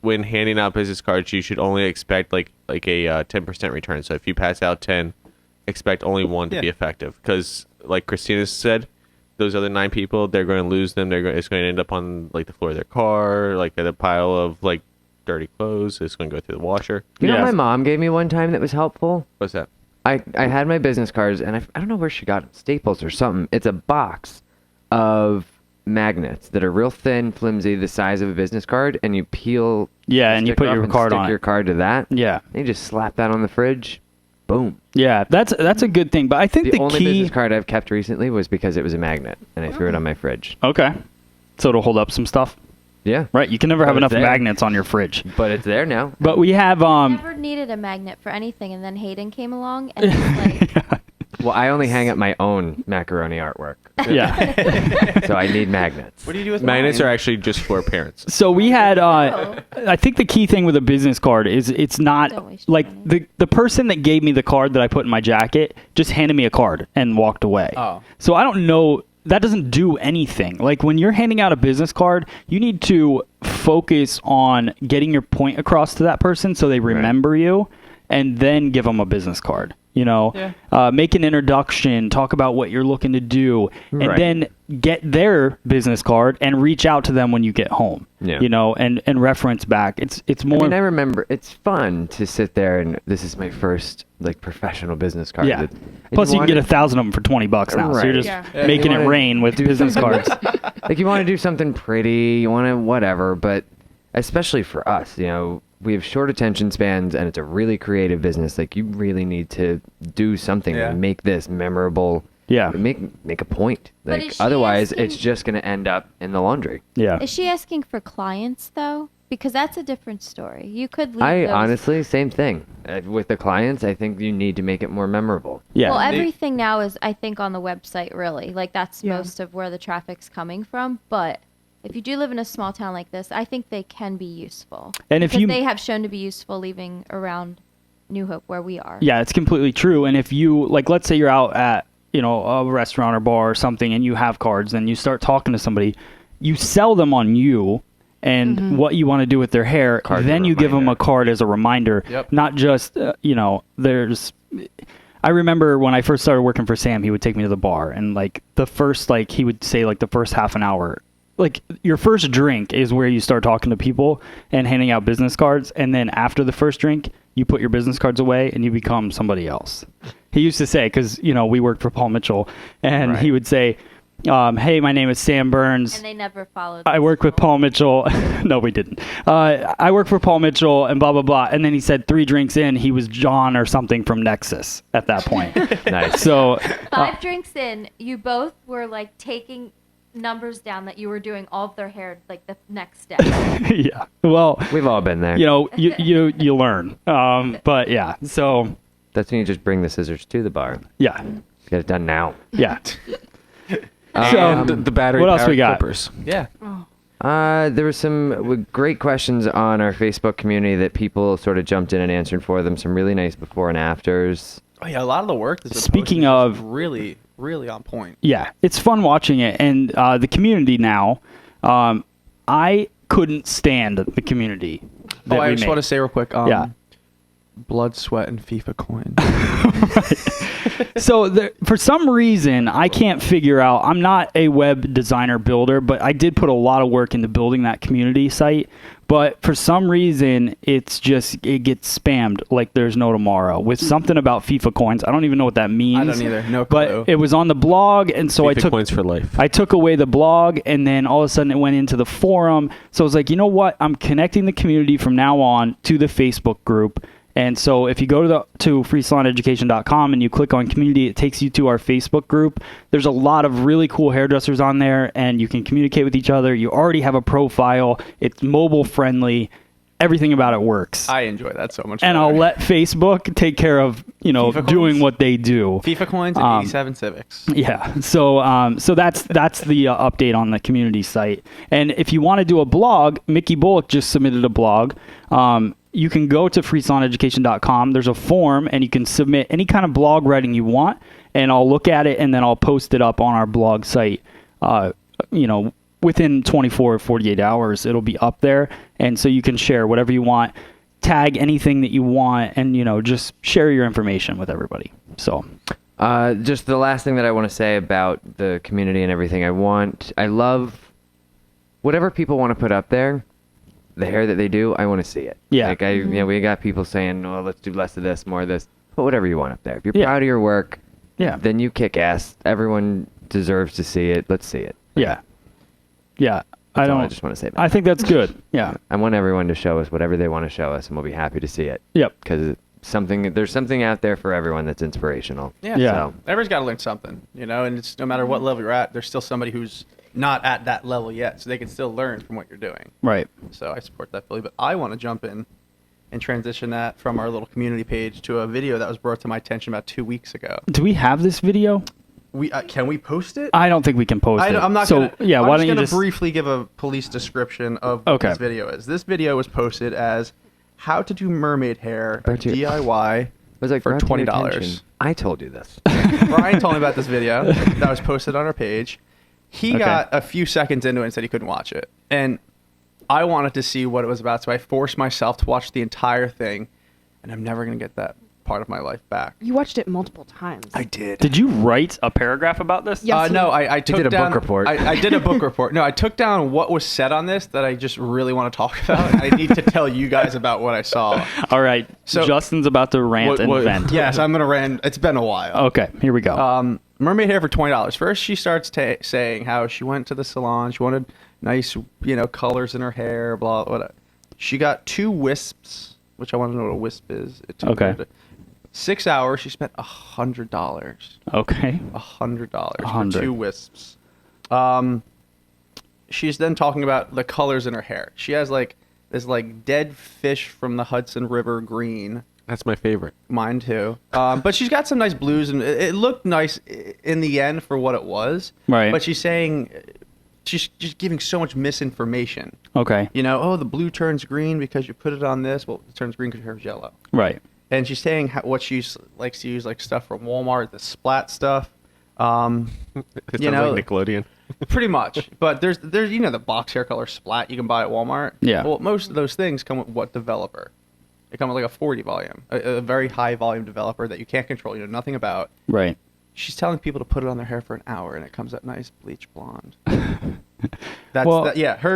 G: when handing out business cards, you should only expect like a 10% return. So if you pass out 10, expect only one to
F: Yeah.
G: be effective. Because like Christina said, those other 9 people, they're going to lose them. It's going to end up on like the floor of their car, like at a pile of like dirty clothes. It's going to go through the washer.
C: You know
D: Yeah.
C: what my mom gave me one time that was helpful?
G: What's that?
C: I had my business cards, and I don't know where she got them, Staples or something. It's a box of magnets that are real thin, flimsy, the size of a business card, and you peel.
D: Yeah,
C: the
D: and you
C: sticker
D: put
C: off
D: your
C: and
D: card
C: stick
D: on it.
C: your card to that.
D: Yeah.
C: And you just slap that on the fridge. Boom.
D: Yeah, that's a good thing. But I think
C: The
D: the
C: only
D: key.
C: business card I've kept recently was because it was a magnet, and I threw it on my fridge.
D: Okay. So it'll hold up some stuff.
C: Yeah,
D: Right. You can never have
C: But
D: enough
C: it's there.
D: magnets on your fridge.
C: but it's there now.
D: But we have
H: never needed a magnet for anything, and then Hayden came along, and it's like,
C: Well, I only hang up my own macaroni artwork,
D: yeah.
C: so I need magnets.
F: What do you do with
G: Magnets
F: mine?
G: are actually just for parents.
D: So we had
H: Oh.
D: I think the key thing with a business card is it's not
H: Don't waste your
D: like
H: money.
D: the person that gave me the card that I put in my jacket just handed me a card and walked away.
F: Oh.
D: So I don't know, that doesn't do anything. Like when you're handing out a business card, you need to focus on getting your point across to that person so they remember you, and then give them a business card. You know, make an introduction, talk about what you're looking to do, and
C: Right.
D: then get their business card and reach out to them when you get home.
C: Yeah.
D: You know, and reference back. It's more.
C: I mean, I remember it's fun to sit there and this is my first like professional business card.
D: Yeah.
C: And
D: Plus, you can get
C: wanna-
D: 1,000 of them for $20 now. So you're
C: Right.
D: just
I: Yeah.
D: making
C: You
D: it
C: wanna
D: rain with
C: do
D: business
C: something-
D: cards.
C: like you want to do something pretty, you want to whatever, but especially for us, you know, we have short attention spans and it's a really creative business. Like you really need to do something
F: Yeah.
C: and make this memorable
D: Yeah.
C: Make a point.
H: But
C: Like
H: is she
C: otherwise,
H: asking-
C: it's just gonna end up in the laundry.
D: Yeah.
H: Is she asking for clients though? Because that's a different story. You could leave
C: I
H: those.
C: honestly, same thing. With the clients, I think you need to make it more memorable.
D: Yeah.
H: Well, everything now is, I think, on the website, really. Like, that's
I: Yeah.
H: most of where the traffic's coming from. But if you do live in a small town like this, I think they can be useful.
D: And if
H: because
D: you-
H: they have shown to be useful leaving around New Hope, where we are.
D: Yeah, it's completely true. And if you, like, let's say you're out at, a restaurant or bar or something and you have cards and you start talking to somebody, you sell them on you and what you want to do with their hair.
C: Card's
D: Then
C: a
D: you give them a
C: reminder.
D: card as a reminder.
F: Yep.
D: Not just, I remember when I first started working for Sam, he would take me to the bar and he would say the first half an hour, like your first drink is where you start talking to people and handing out business cards. And then after the first drink, you put your business cards away and you become somebody else. He used to say, because, we worked for Paul Mitchell, and he would say, hey, my name is Sam Burns.
H: And they never followed.
D: I work with Paul Mitchell. No, we didn't. I work for Paul Mitchell and blah, blah, blah. And then he said 3 drinks in, he was John or something from Nexus at that point.
C: Nice.
D: So
H: 5 drinks in, you both were taking numbers down that you were doing all of their hair the next step.
D: yeah, well,
C: We've all been there.
D: you learn. But yeah, so
C: That's when you just bring the scissors to the bar.
D: yeah,
C: Get it done now.
D: yeah.
G: And the battery.
D: what else we
G: powered
D: got?
G: clippers.
F: Yeah.
C: There were some great questions on our Facebook community that people sort of jumped in and answered for them. Some really nice before and afters.
F: Oh yeah, a lot of the work that's been
D: Speaking
F: posted is
D: of-
F: really, really on point.
D: Yeah, it's fun watching it, and the community now. I couldn't stand the community. That
F: I
D: we
F: just
D: made.
F: want to say real quick.
D: Yeah.
F: Blood, sweat, and FIFA coins.
D: So for some reason, I can't figure out. I'm not a web designer builder, but I did put a lot of work into building that community site. But for some reason, it gets spammed like there's no tomorrow with something about FIFA coins. I don't even know what that means.
F: I don't either. No clue.
D: But it was on the blog, and so I
G: FIFA
D: took
G: points for life.
D: I took away the blog, and then all of a sudden it went into the forum. So I was like, you know what? I'm connecting the community from now on to the Facebook group. And so if you go to freesaloneducation.com and you click on community, it takes you to our Facebook group. There's a lot of really cool hairdressers on there, and you can communicate with each other. You already have a profile. It's mobile friendly. Everything about it works.
F: I enjoy that so much.
D: And
F: better.
D: I'll let Facebook take care of,
F: FIFA
D: doing
F: coins?
D: what they do.
F: FIFA coins and 87 Civics.
D: Yeah, so that's the update on the community site. And if you want to do a blog, Mickey Bullock just submitted a blog. You can go to freesaloneducation.com. There's a form, and you can submit any kind of blog writing you want, and I'll look at it, and then I'll post it up on our blog site. Within 24 or 48 hours, it'll be up there, and so you can share whatever you want, tag anything that you want, and just share your information with everybody. So.
C: Just the last thing that I want to say about the community and everything. I love whatever people want to put up there. The hair that they do, I want to see it.
D: Yeah.
C: We got people saying, "Oh, let's do less of this, more of this." Put whatever you want up there. If you're
D: Yeah.
C: proud of your work,
D: Yeah.
C: then you kick ass. Everyone deserves to see it. Let's see it.
D: Yeah. Yeah.
C: That's all I just want to say about
D: I think that's good. Yeah.
C: I want everyone to show us whatever they want to show us, and we'll be happy to see it.
D: Yep.
C: Because there's something out there for everyone that's inspirational.
F: Yeah.
D: Yeah.
C: So,
F: Everybody's got to learn something, and it's no matter what level you're at, there's still somebody who's not at that level yet, so they can still learn from what you're doing.
D: Right.
F: So I support that fully, but I want to jump in and transition that from our little community page to a video that was brought to my attention about 2 weeks ago.
D: Do we have this video?
F: Can we post it?
D: I don't think we can post it.
F: I'm not
D: so,
F: gonna.
D: yeah,
F: I'm
D: why
F: just
D: don't you
F: gonna
D: just
F: briefly give a police description of what
D: Okay.
F: this video is. This video was posted as how to do mermaid hair, a
C: Brought to your-
F: DIY
C: it was like
F: for
C: brought to your
F: $20.
C: attention. I told you this.
F: Brian told me about this video that was posted on our page. He
D: Okay.
F: got a few seconds into it and said he couldn't watch it. And I wanted to see what it was about, so I forced myself to watch the entire thing, and I'm never going to get that part of my life back.
I: You watched it multiple times.
F: I did.
D: Did you write a paragraph about this?
I: Yes,
F: No, I took
C: did a
F: down,
C: book report.
F: I did a book report. No, I took down what was said on this that I just really want to talk about. I need to tell you guys about what I saw.
D: All right.
F: So-
D: Justin's about to rant and vent.
F: Yes, I'm going to rant. It's been a while.
D: Okay, here we go.
F: Mermaid hair for $20. First, she starts saying how she went to the salon. She wanted nice, colors in her hair, blah, blah. She got 2 wisps, which I want to know what a wisp is. It took
D: Okay.
F: her to 6 hours, she spent $100.
D: Okay.
F: $100 for 2 wisps. She's then talking about the colors in her hair. She has like this like dead fish from the Hudson River green.
G: That's my favorite.
F: Mine too. But she's got some nice blues, and it looked nice in the end for what it was.
D: Right.
F: But she's saying she's just giving so much misinformation.
D: Okay.
F: You know, oh, the blue turns green because you put it on this. Well, it turns green because your hair is yellow.
D: Right.
F: And she's saying what she likes to use, like stuff from Walmart, the splat stuff.
G: It sounds like Nickelodeon.
F: Pretty much. But there's the box hair color splat you can buy at Walmart.
D: Yeah.
F: Well, most of those things come with what developer? They come with like a 40 volume, a very high volume developer that you can't control, you know nothing about.
D: Right.
F: She's telling people to put it on their hair for an hour, and it comes out nice bleach blonde. Her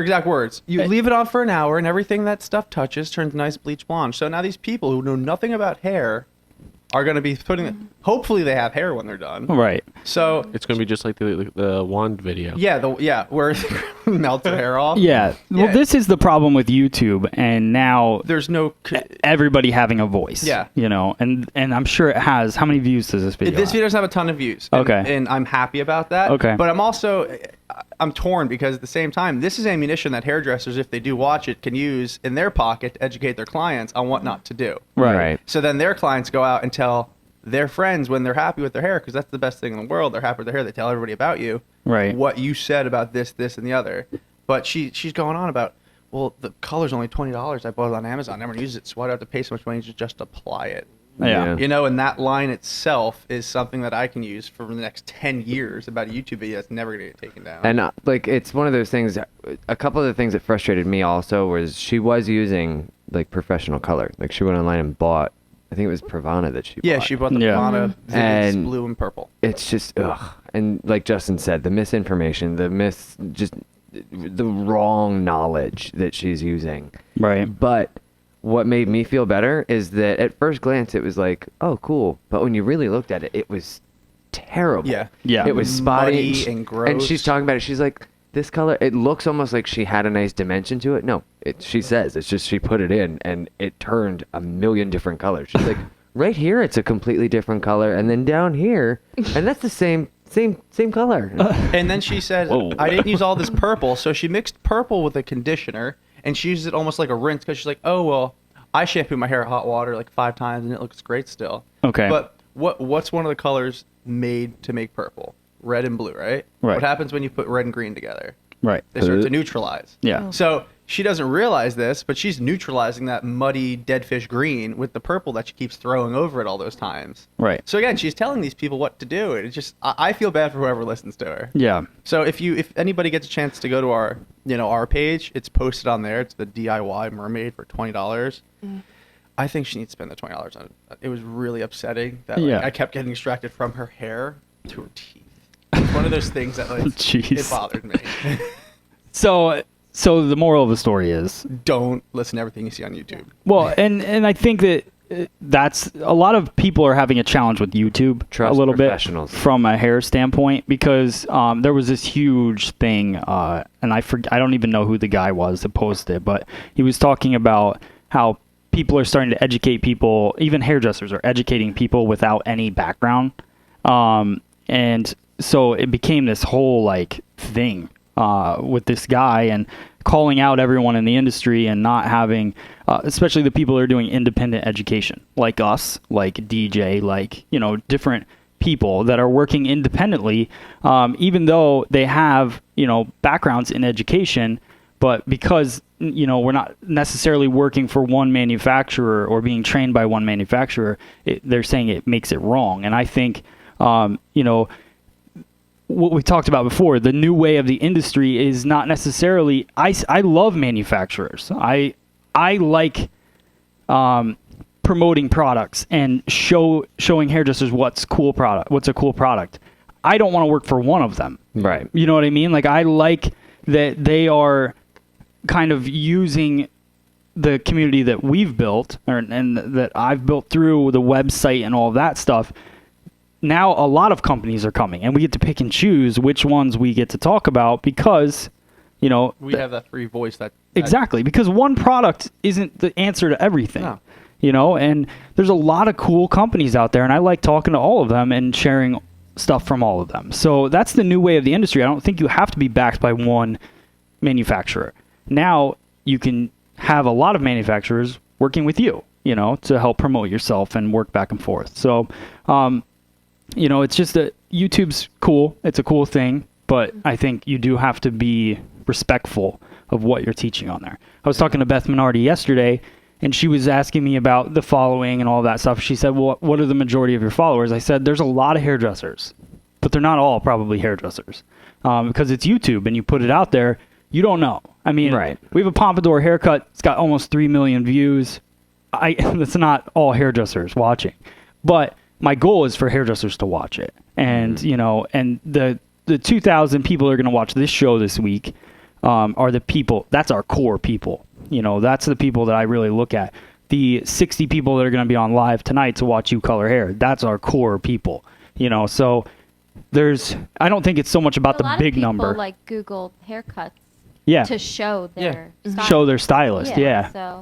F: exact words. You leave it on for an hour, and everything that stuff touches turns nice bleach blonde. So now these people who know nothing about hair are going to be putting it. Hopefully, they have hair when they're done.
D: Right.
F: So
G: It's going to be just like the wand video.
F: where it melts the hair off.
D: Yeah. Well, this is the problem with YouTube, and now
F: There's no.
D: everybody having a voice.
F: Yeah.
D: You know, and I'm sure it has. How many views does this video?
F: This
D: have?
F: video doesn't have a ton of views.
D: Okay.
F: And I'm happy about that.
D: Okay.
F: But I'm torn because at the same time, this is ammunition that hairdressers, if they do watch it, can use in their pocket to educate their clients on what not to do.
D: Right.
F: So then their clients go out and tell their friends when they're happy with their hair, because that's the best thing in the world. They're happy with their hair. They tell everybody about you.
D: Right.
F: What you said about this, and the other. But she's going on about, well, the color's only $20. I bought it on Amazon. I never used it, so why do I have to pay so much money to just apply it?
D: Yeah.
F: You know, and that line itself is something that I can use for the next 10 years about a YouTube video that's never going to get taken down.
C: And it's one of those things. A couple of the things that frustrated me also was she was using like professional color. Like she went online and bought, I think it was Pravana that she bought.
F: Yeah, she bought the Pravana
C: and
F: blue and purple.
C: It's just ugh. And like Justin said, the misinformation, the wrong knowledge that she's using.
D: Right.
C: But what made me feel better is that at first glance it was like, oh, cool. But when you really looked at it, it was terrible.
F: Yeah.
D: Yeah.
C: It was spotty
F: Muddy and gross.
C: And she's talking about it. She's like, this color, it looks almost like she had a nice dimension to it. No, she says it's just she put it in and it turned a million different colors. She's like, right here it's a completely different color, and then down here, and that's the same color.
F: And then she said, I didn't use all this purple, so she mixed purple with a conditioner, and she used it almost like a rinse, because she's like, oh, well, I shampoo my hair in hot water like 5 times, and it looks great still.
D: Okay.
F: But what's one of the colors made to make purple? Red and blue, right?
D: Right.
F: What happens when you put red and green together?
D: Right.
F: They start to neutralize.
D: Yeah.
F: So she doesn't realize this, but she's neutralizing that muddy dead fish green with the purple that she keeps throwing over it all those times.
D: Right.
F: So again, she's telling these people what to do. And it's just, I feel bad for whoever listens to her.
D: Yeah.
F: So if anybody gets a chance to go to our page, it's posted on there. It's the DIY mermaid for $20. I think she needs to spend the $20 on it. It was really upsetting that I kept getting distracted from her hair to her teeth. It's one of those things that
D: Jeez.
F: it bothered me.
D: So the moral of the story is,
F: Don't listen to everything you see on YouTube.
D: well, and I think that that's a lot of people are having a challenge with YouTube
C: Trust
D: a little bit
C: professionals.
D: from a hair standpoint, because there was this huge thing, and I don't even know who the guy was that posted it, but he was talking about how people are starting to educate people, even hairdressers are educating people without any background, and so it became this whole like thing with this guy and calling out everyone in the industry and not having, especially the people that are doing independent education, like us, like DJ, like, different people that are working independently, even though they have, backgrounds in education, but because, we're not necessarily working for one manufacturer or being trained by one manufacturer, they're saying it makes it wrong. And I think, what we talked about before, the new way of the industry is not necessarily. I love manufacturers. I like promoting products and showing hairdressers what's a cool product. I don't want to work for one of them.
C: Right.
D: You know what I mean? Like, I like that they are kind of using the community that we've built and that I've built through the website and all of that stuff. Now a lot of companies are coming, and we get to pick and choose which ones we get to talk about because, we
F: have that free voice that
D: exactly, because one product isn't the answer to everything.
F: No.
D: and there's a lot of cool companies out there, and I like talking to all of them and sharing stuff from all of them. So that's the new way of the industry. I don't think you have to be backed by one manufacturer. Now you can have a lot of manufacturers working with you, to help promote yourself and work back and forth. So, it's just that YouTube's cool. It's a cool thing, but I think you do have to be respectful of what you're teaching on there. I was talking to Beth Minardi yesterday, and she was asking me about the following and all that stuff. She said, well, what are the majority of your followers? I said, there's a lot of hairdressers, but they're not all probably hairdressers. Because it's YouTube and you put it out there, you don't know. I mean, we have a pompadour haircut. It's got almost 3 million views. That's not all hairdressers watching. But my goal is for hairdressers to watch it. And, and the 2,000 people that are going to watch this show this week are the people. That's our core people. That's the people that I really look at. The 60 people that are going to be on live tonight to watch you color hair, that's our core people. So I don't think it's so much about the big number.
H: A lot of people like Google haircuts to show their
D: stylist.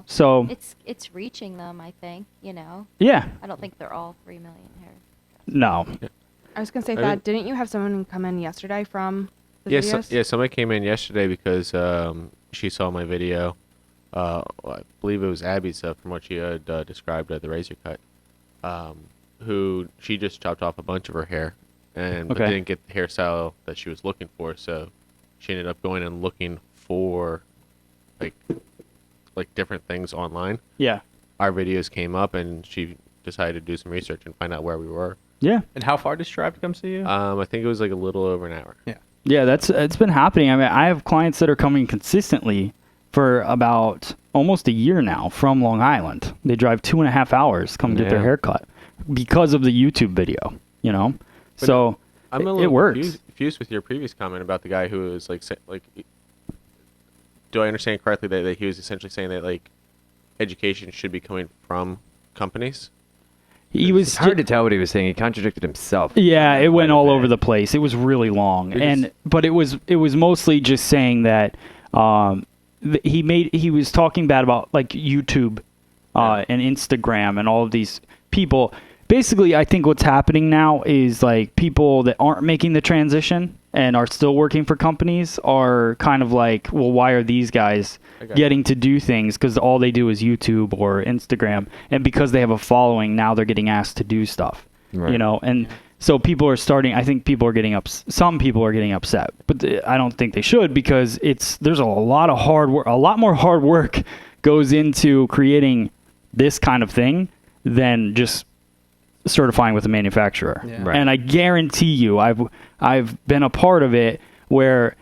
D: So
H: it's reaching them, I think,
D: Yeah.
H: I don't think they're all 3 million hair.
D: No.
I: I was going to say that. Didn't you have someone come in yesterday from the videos?
G: Somebody came in yesterday because she saw my video. I believe it was Abby's from what she had described at the razor cut. Who she just chopped off a bunch of her hair but didn't get the hairstyle that she was looking for, so she ended up going and looking for like different things online.
D: Yeah.
G: Our videos came up and she decided to do some research and find out where we were.
D: Yeah.
F: And how far does she drive to come see you?
G: I think it was like a little over an hour.
F: Yeah.
D: Yeah, it's been happening. I mean, I have clients that are coming consistently for about almost a year now from Long Island. They drive 2.5 hours to come get their hair cut because of the YouTube video,
G: But
D: so
G: I'm a
D: it
G: little
D: works.
G: confused with your previous comment about the guy who was do I understand correctly that he was essentially saying that education should be coming from companies?
C: It's hard to tell what he was saying. He contradicted himself.
D: Yeah, it went all over the place. It was really long, but it was mostly just saying that he was talking bad about YouTube and Instagram and all of these people. Basically, I think what's happening now is people that aren't making the transition and are still working for companies are kind of like, well, why are these guys getting to do things? Because all they do is YouTube or Instagram. And because they have a following, now they're getting asked to do stuff, And so people are starting, I think people are getting some people are getting upset. But I don't think they should, because there's a lot of hard work, a lot more hard work goes into creating this kind of thing than just certifying with a manufacturer. And I guarantee you, I've been a part of it where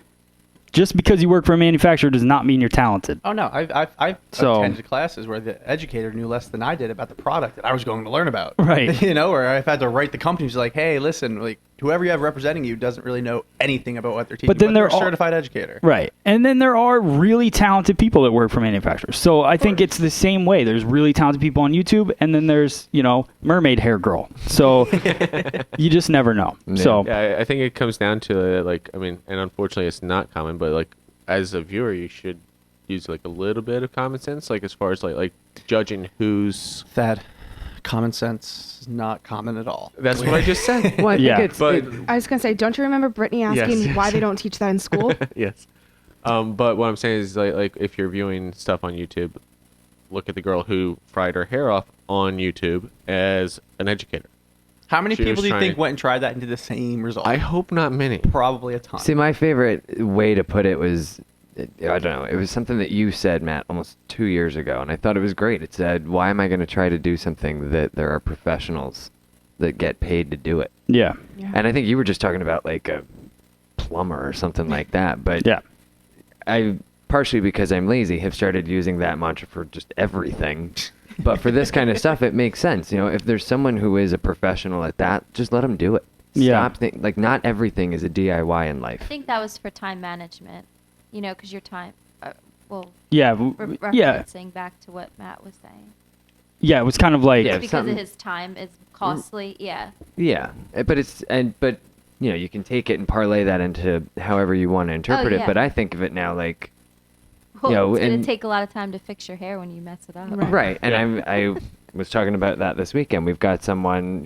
D: just because you work for a manufacturer does not mean you're talented.
F: Oh no, I've attended classes where the educator knew less than I did about the product that I was going to learn about.
D: Right.
F: Or I've had to write the companies hey, listen, whoever you have representing you doesn't really know anything about what they're teaching. But then they're a certified educator.
D: Right. And then there are really talented people that work for manufacturers. So I think it's the same way. There's really talented people on YouTube, and then there's, mermaid hair girl. So you just never know.
G: Yeah.
D: So
G: I think it comes down to and unfortunately it's not common, but as a viewer you should use a little bit of common sense, as far as judging who's
F: common sense is not common at all.
G: That's what I just said.
C: Well, I think
I: I was going to say, don't you remember Brittany asking why they don't teach that in school?
G: Yes. But what I'm saying is if you're viewing stuff on YouTube, look at the girl who fried her hair off on YouTube as an educator.
F: How many people do you think went and tried that and did the same result?
G: I hope not many.
F: Probably a ton.
C: See, my favorite way to put it was, I don't know, it was something that you said, Matt, almost 2 years ago, and I thought it was great. It said, why am I going to try to do something that there are professionals that get paid to do it?
D: Yeah.
C: And I think you were just talking about a plumber or something like that, but I, partially because I'm lazy, have started using that mantra for just everything. But for this kind of stuff, it makes sense. If there's someone who is a professional at that, just let them do it. Stop not everything is a DIY in life.
H: I think that was for time management, because your time,
D: referencing
H: back to what Matt was saying.
D: Yeah, it was kind of
H: because of his time is costly. Yeah.
C: Yeah, but you can take it and parlay that into however you want to interpret it. But I think of it now
H: it's going to take a lot of time to fix your hair when you mess it up.
C: Right. And was talking about that this weekend. We've got someone,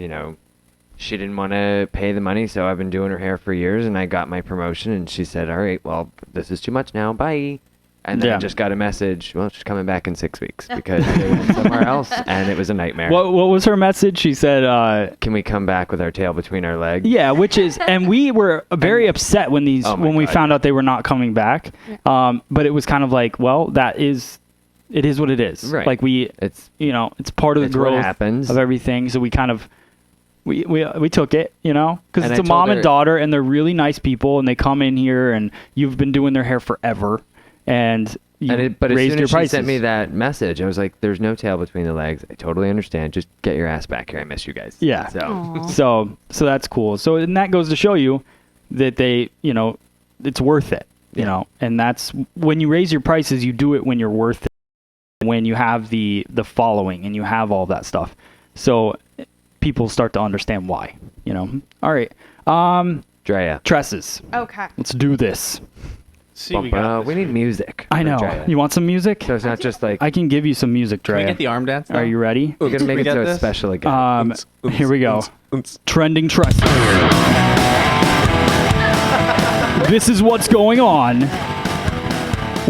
C: she didn't want to pay the money, so I've been doing her hair for years, and I got my promotion, and she said, all right, well, this is too much now. Bye. And then I just got a message, well, she's coming back in 6 weeks because they went somewhere else, and it was a nightmare.
D: What was her message? She said,
C: can we come back with our tail between our legs?
D: Yeah, and we were very upset when we found out they were not coming back. But it was kind of like, well, it is what it is.
C: Right.
D: Like it's part of the growth of everything. So we kind of, we took it, because it's a mom and daughter, and they're really nice people, and they come in here, and you've been doing their hair forever. And
C: but as
D: raised
C: soon
D: your
C: as
D: prices.
C: she sent me that message, I was like, "There's no tail between the legs. I totally understand. Just get your ass back here. I miss you guys."
D: Yeah. So that's cool. So and that goes to show you that they, it's worth it. You know, and that's when you raise your prices, you do it when you're worth it. When you have the following and you have all that stuff, so people start to understand why. All right.
C: Drea.
D: Tresses.
I: Okay.
D: Let's do this.
F: See, we
C: need music.
D: I know.
C: Drea.
D: You want some music?
C: So it's not just like...
D: I can give you some music, Drea.
F: Can we get the arm dance now?
D: Are you ready?
C: We're going to make it so it's special again.
D: Here we go. Trending tresses. This is what's going on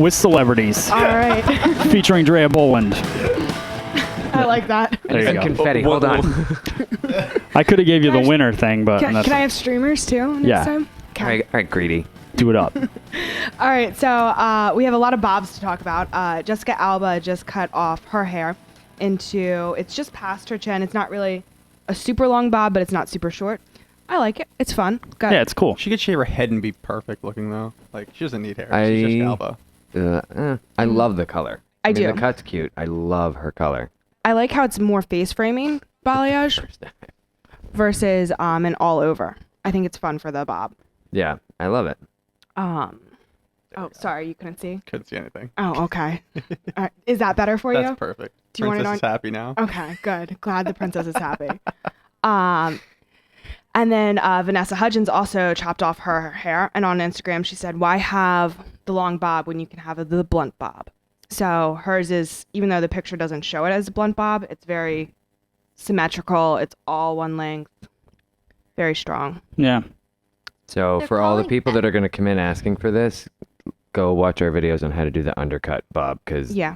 D: with celebrities.
I: All right.
D: Featuring Drea Boland.
I: I like that.
D: There you
C: Some
D: go.
C: confetti. Hold on.
D: I could have gave you the winner thing, but...
I: Can I have streamers too next time? Okay.
C: All right, greedy.
D: Do it up.
I: All right, so we have a lot of bobs to talk about. Jessica Alba just cut off her hair it's just past her chin. It's not really a super long bob, but it's not super short. I like it. It's fun.
D: Yeah, it's cool.
F: She could shave her head and be perfect looking though. Like she doesn't need hair. She's Jessica Alba.
C: I love the color.
I: I do.
C: The cut's cute. I love her color.
I: I like how it's more face framing balayage versus an all over. I think it's fun for the bob.
C: Yeah, I love it.
I: Oh, sorry, you couldn't see?
F: Couldn't see anything.
I: Oh, okay. Is that better for you?
F: That's perfect.
I: Do you want it on?
F: Princess is happy now.
I: Okay, good. Glad the princess is happy. And then Vanessa Hudgens also chopped off her hair, and on Instagram she said, "Why have the long bob when you can have the blunt bob?" So hers is, even though the picture doesn't show it as a blunt bob, it's very symmetrical. It's all one length. Very strong.
D: Yeah.
C: So for all the people that are going to come in asking for this, go watch our videos on how to do the undercut bob, because I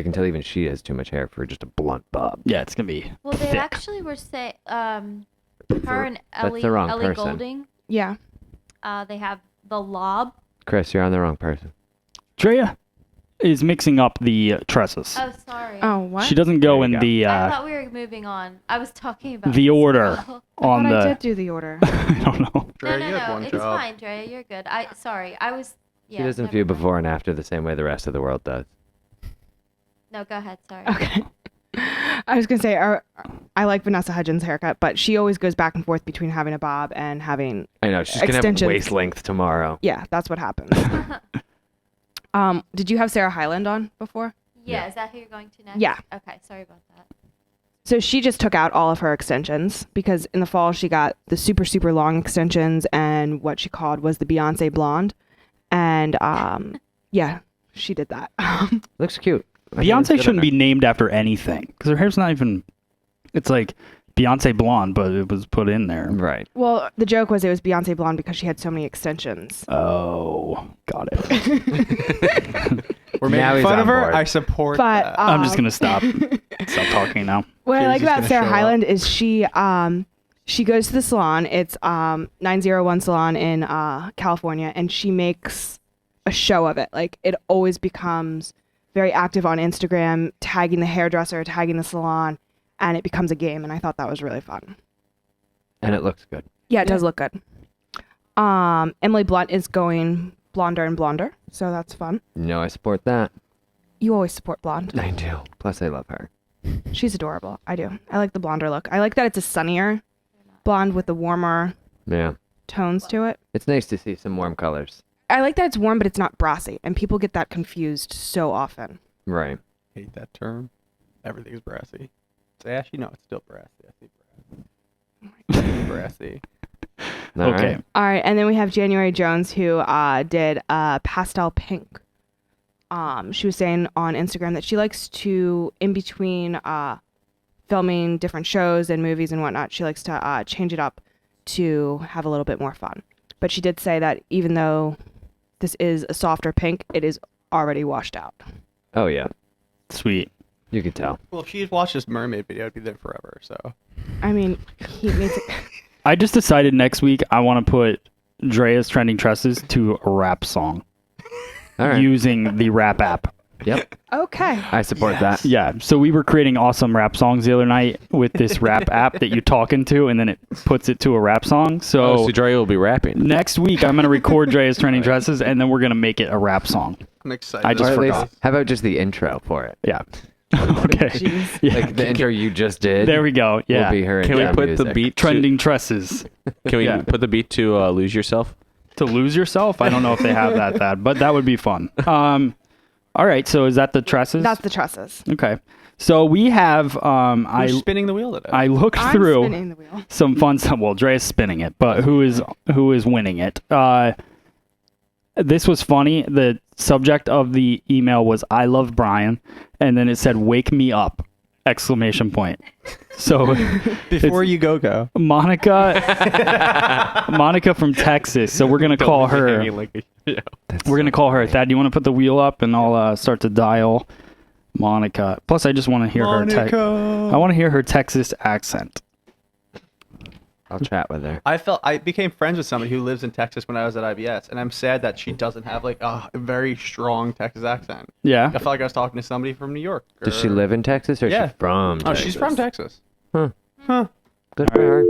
C: can tell even she has too much hair for just a blunt bob.
D: Yeah, it's going to be
H: Well, they
D: thick.
H: actually were saying, her and Ellie
C: the wrong person.
H: Goulding,
I: Yeah.
H: they have the lob.
C: Chris, you're on the wrong person.
D: Drea is mixing up the tresses.
H: Oh, sorry.
I: Oh, what?
D: She doesn't go in
C: go.
D: the
H: I thought we were moving on. I was talking about
D: the
H: this
D: order
H: girl.
D: on
I: I
D: the...
I: did do the order.
D: I don't know.
F: Drea,
H: No,
F: you had one
H: it's
F: job.
H: fine, Drea. You're good. Sorry. I was... Yeah,
C: She doesn't
H: never
C: view
H: mind.
C: before and after the same way the rest of the world does.
H: No, go ahead. Sorry.
I: Okay. I was going to say, I like Vanessa Hudgens' haircut, but she always goes back and forth between having a bob and having...
C: I know, she's going to have
I: Extensions.
C: waist length tomorrow.
I: Yeah, that's what happens. Did you have Sarah Hyland on before?
H: Yeah, is that who you're going to next?
I: Yeah.
H: Okay, sorry about that.
I: So she just took out all of her extensions because in the fall she got the super, super long extensions and what she called was the Beyonce blonde. And yeah, she did that.
C: Looks cute.
D: Beyonce shouldn't be named after anything because her hair's not even... It's like Beyonce blonde, but it was put in there.
C: Right.
I: Well, the joke was it was Beyonce blonde because she had so many extensions.
D: Oh, got it.
F: We're
C: Now
F: making
C: he's
F: fun
C: on
F: of her.
C: board.
F: I support
I: But
F: that.
D: I'm just going to stop talking now.
I: What I
F: She's
I: like
F: just
I: about
F: gonna
I: Sarah
F: show
I: Hyland is she goes to the salon. It's 901 Salon in California, and she makes a show of it. Like it always becomes very active on Instagram, tagging the hairdresser, tagging the salon, and it becomes a game. And I thought that was really fun.
C: And it looks good.
I: Yeah, it does look good. Emily Blunt is going blonder and blonder, so that's fun.
C: No, I support that.
I: You always support blonde.
C: I do. Plus, I love her.
I: She's adorable. I do. I like the blonder look. I like that it's a sunnier blonde with the warmer
C: Yeah.
I: tones to it.
C: It's nice to see some warm colors.
I: I like that it's warm, but it's not brassy, and people get that confused so often.
C: Right.
F: Hate that term. Everything's brassy. It's ashy. No, it's still brassy. I see brassy.
C: All
D: Okay.
C: right.
I: All right, and then we have January Jones who did pastel pink. She was saying on Instagram that she likes to, in between filming different shows and movies and whatnot, she likes to change it up to have a little bit more fun. But she did say that even though this is a softer pink, it is already washed out.
C: Oh yeah,
D: Sweet.
C: you could tell.
F: Well, if she had watched this mermaid video, it'd be there forever. So
I: I mean, he needs it.
D: I just decided next week I want to put Drea's trending tresses to a rap song
C: All right.
D: using the rap app.
C: Yep.
I: Okay.
C: I support that.
D: Yeah, so we were creating awesome rap songs the other night with this rap app that you talk into, and then it puts it to a rap song. So
G: Dre will be rapping.
D: next week I'm going to record Drea's trending dresses, and then we're going to make it a rap song.
F: I'm excited.
D: I just
C: Or at
D: forgot.
C: least, how about just the intro for it?
D: Yeah. Okay.
I: Jeez.
D: Yeah.
C: Like the intro you just did.
D: There we go. Yeah.
C: Will be her.
G: Can we
C: intro
G: put the
C: music.
G: beat
D: Trending tresses.
G: Can we
D: Yeah.
G: put the beat to Lose Yourself?
D: To lose yourself? I don't know if they have that, but that would be fun. All right, so is that the tresses?
I: That's the tresses.
D: Okay. So we have
F: Who's spinning the wheel today?
D: I looked
I: I'm
D: through
I: spinning the wheel.
D: some fun stuff. Well, Dre is spinning it, but who is winning it? This was funny. The subject of the email was "I love Brian," and then it said "Wake me up!" exclamation point. So
F: Before you go.
D: Monica from Texas. So we're gonna call her. We're gonna call her. Thad, do you want to put the wheel up and I'll start to dial Monica. Plus, I just want to hear her. I want to hear her Texas accent.
C: I'll chat with her.
F: I became friends with somebody who lives in Texas when I was at IBS, and I'm sad that she doesn't have like a very strong Texas accent.
D: Yeah.
F: I felt like I was talking to somebody from New York.
C: Does she live in Texas or is
F: Yeah.
C: she from
F: Oh,
C: Texas?
F: she's from Texas.
C: Huh.
F: Huh.
C: Good for her.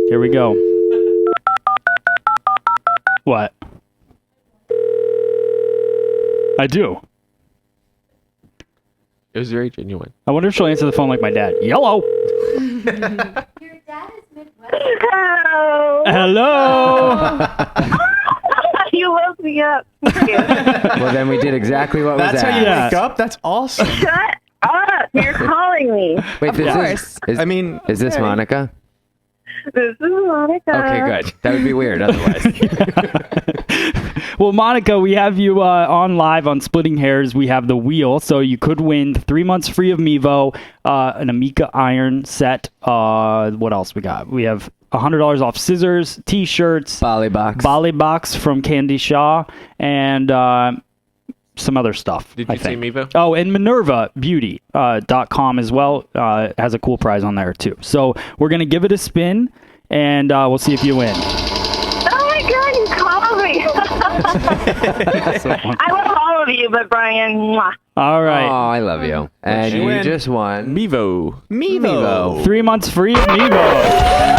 D: Here we go. What? I do.
G: It was very genuine.
D: I wonder if she'll answer the phone like my dad. Yellow.
H: Your dad is Midwest.
J: Hello.
D: Hello.
J: You woke me up.
C: Well, then we did exactly what
F: That's
C: was
F: how
C: asked.
F: you
D: Yeah.
F: wake up? That's awesome.
J: Shut up. You're calling me.
C: Wait,
I: Of
C: this
I: course.
C: is
F: I mean,
C: is this
F: okay.
C: Monica?
J: This is Monica.
C: Okay, good. That would be weird otherwise.
D: Well, Monica, we have you on live on Splitting Hairs. We have the wheel, so you could win 3 months free of Mevo, an Amica iron set. What else we got? We have $100 off scissors, T-shirts,
C: Bali box.
D: Bali box from Candy Shaw, and some other stuff.
G: Did you
D: I
G: see
D: think.
G: Mevo?
D: Oh, and MinervaBeauty.com as well has a cool prize on there too. So we're gonna give it a spin, and we'll see if you win.
J: Oh my God, you called me. I love all of you, but Brian, mwah.
D: All
C: Oh,
D: right.
C: I love you. And
F: you
C: you
F: win.
C: just won.
G: Mevo.
C: Mevo.
D: 3 months free of Mevo.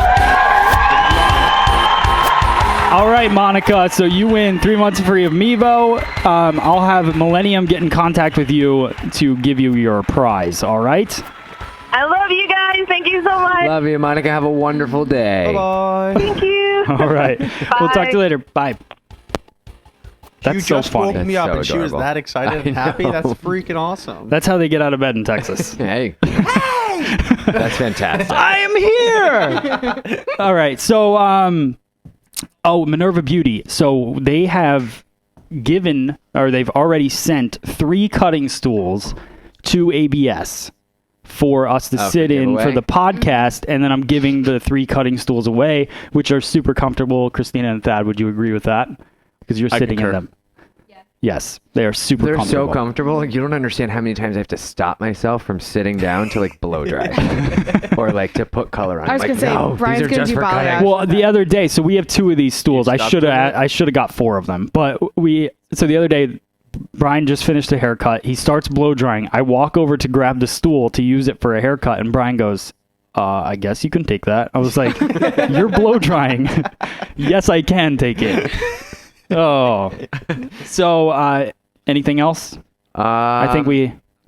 D: All right, Monica. So you win 3 months free of Mevo. I'll have Millennium get in contact with you to give you your prize. All right.
J: I love you guys. Thank you so much.
C: Love you, Monica. Have a wonderful day.
F: Bye-bye.
J: Thank you.
D: All right. We'll talk to you later. Bye. That's
F: You
D: so
F: just
D: funny.
F: woke me
C: That's
F: up
C: so
F: and she was
C: adorable.
F: that excited and
C: I
F: happy.
C: know.
F: That's freaking awesome.
D: That's how they get out of bed in Texas.
C: Hey. That's fantastic.
D: I am here. All right. So, Minerva Beauty. So they have given, or they've already sent 3 cutting stools to ABS for us to
C: Oh,
D: sit
C: for
D: in
C: giveaway?
D: for the podcast, and then I'm giving the 3 cutting stools away, which are super comfortable. Christina and Thad, would you agree with that? Because you're
G: I
D: sitting in
G: concur.
D: them. Yes, they are super
C: They're
D: comfortable.
C: so comfortable. You don't understand how many times I have to stop myself from sitting down to like blow dry or like to put color on.
I: I was
C: I'm
I: gonna
C: like,
I: say,
C: no,
I: Brian's
C: these are
I: gonna
C: just
I: do
C: for cutting.
I: balayage.
D: Well, the other day, so we have 2 of these stools. I
F: stopped
D: should
F: doing it?
D: have got 4 of them. But so the other day, Brian just finished a haircut. He starts blow drying. I walk over to grab the stool to use it for a haircut, and Brian goes, I guess you can take that. I was like, you're blow drying. Yes, I can take it. Oh. So, anything else? I think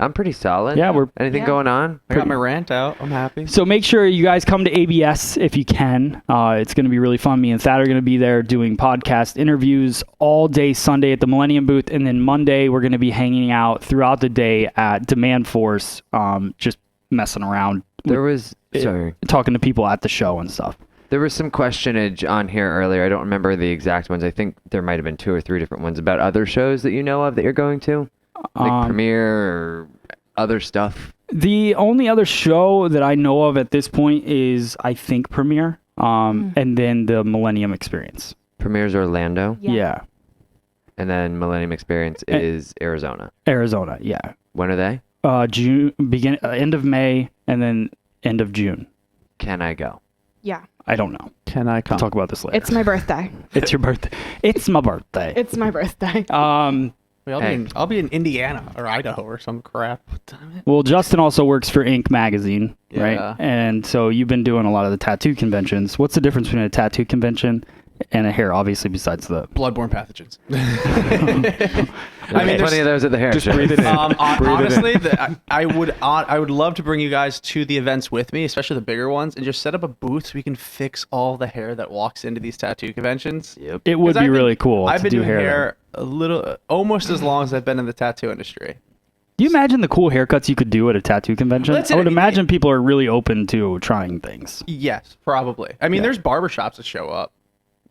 C: I'm pretty solid.
D: Yeah, we're-
C: Anything going on?
F: I got my rant out. I'm happy.
D: So make sure you guys come to ABS if you can. It's going to be really fun. Me and Thad are going to be there doing podcast interviews all day Sunday at the Millennium booth. And then Monday, we're going to be hanging out throughout the day at Demand Force, just messing around.
C: There was
D: Talking to people at the show and stuff.
C: There was some questionage on here earlier. I don't remember the exact ones. I think there might have been 2 or 3 different ones about other shows that you know of that you're going to, like Premiere or other stuff.
D: The only other show that I know of at this point is, I think, Premiere, and then the Millennium Experience.
C: Premiere's Orlando.
D: Yeah.
C: And then Millennium Experience is Arizona.
D: Arizona, yeah.
C: When are they?
D: June, end of May, and then end of June.
C: Can I go?
I: Yeah.
D: I don't know.
F: Can I come?
D: We'll talk about this later.
I: It's my birthday.
D: It's your birthday. It's my birthday.
I: It's my birthday.
F: I'll be in Indiana or Idaho or some crap. Damn it.
D: Well, Justin also works for Ink Magazine, right?
F: Yeah.
D: And so you've been doing a lot of the tattoo conventions. What's the difference between a tattoo convention and a hair, obviously, besides the...
F: Bloodborne pathogens.
C: I mean, plenty of those at the hair show.
G: Breathe it in.
F: Honestly, I would love to bring you guys to the events with me, especially the bigger ones, and just set up a booth so we can fix all the hair that walks into these tattoo conventions.
C: Yep.
D: It would be really cool
F: I've
D: to
F: been
D: do
F: doing
D: hair.
F: hair almost as long as I've been in the tattoo industry.
D: Do you imagine the cool haircuts you could do at a tattoo convention?
F: That's
D: I would
F: it.
D: imagine people are really open to trying things.
F: Yes, probably. I mean,
D: Yeah.
F: there's barbershops that show up.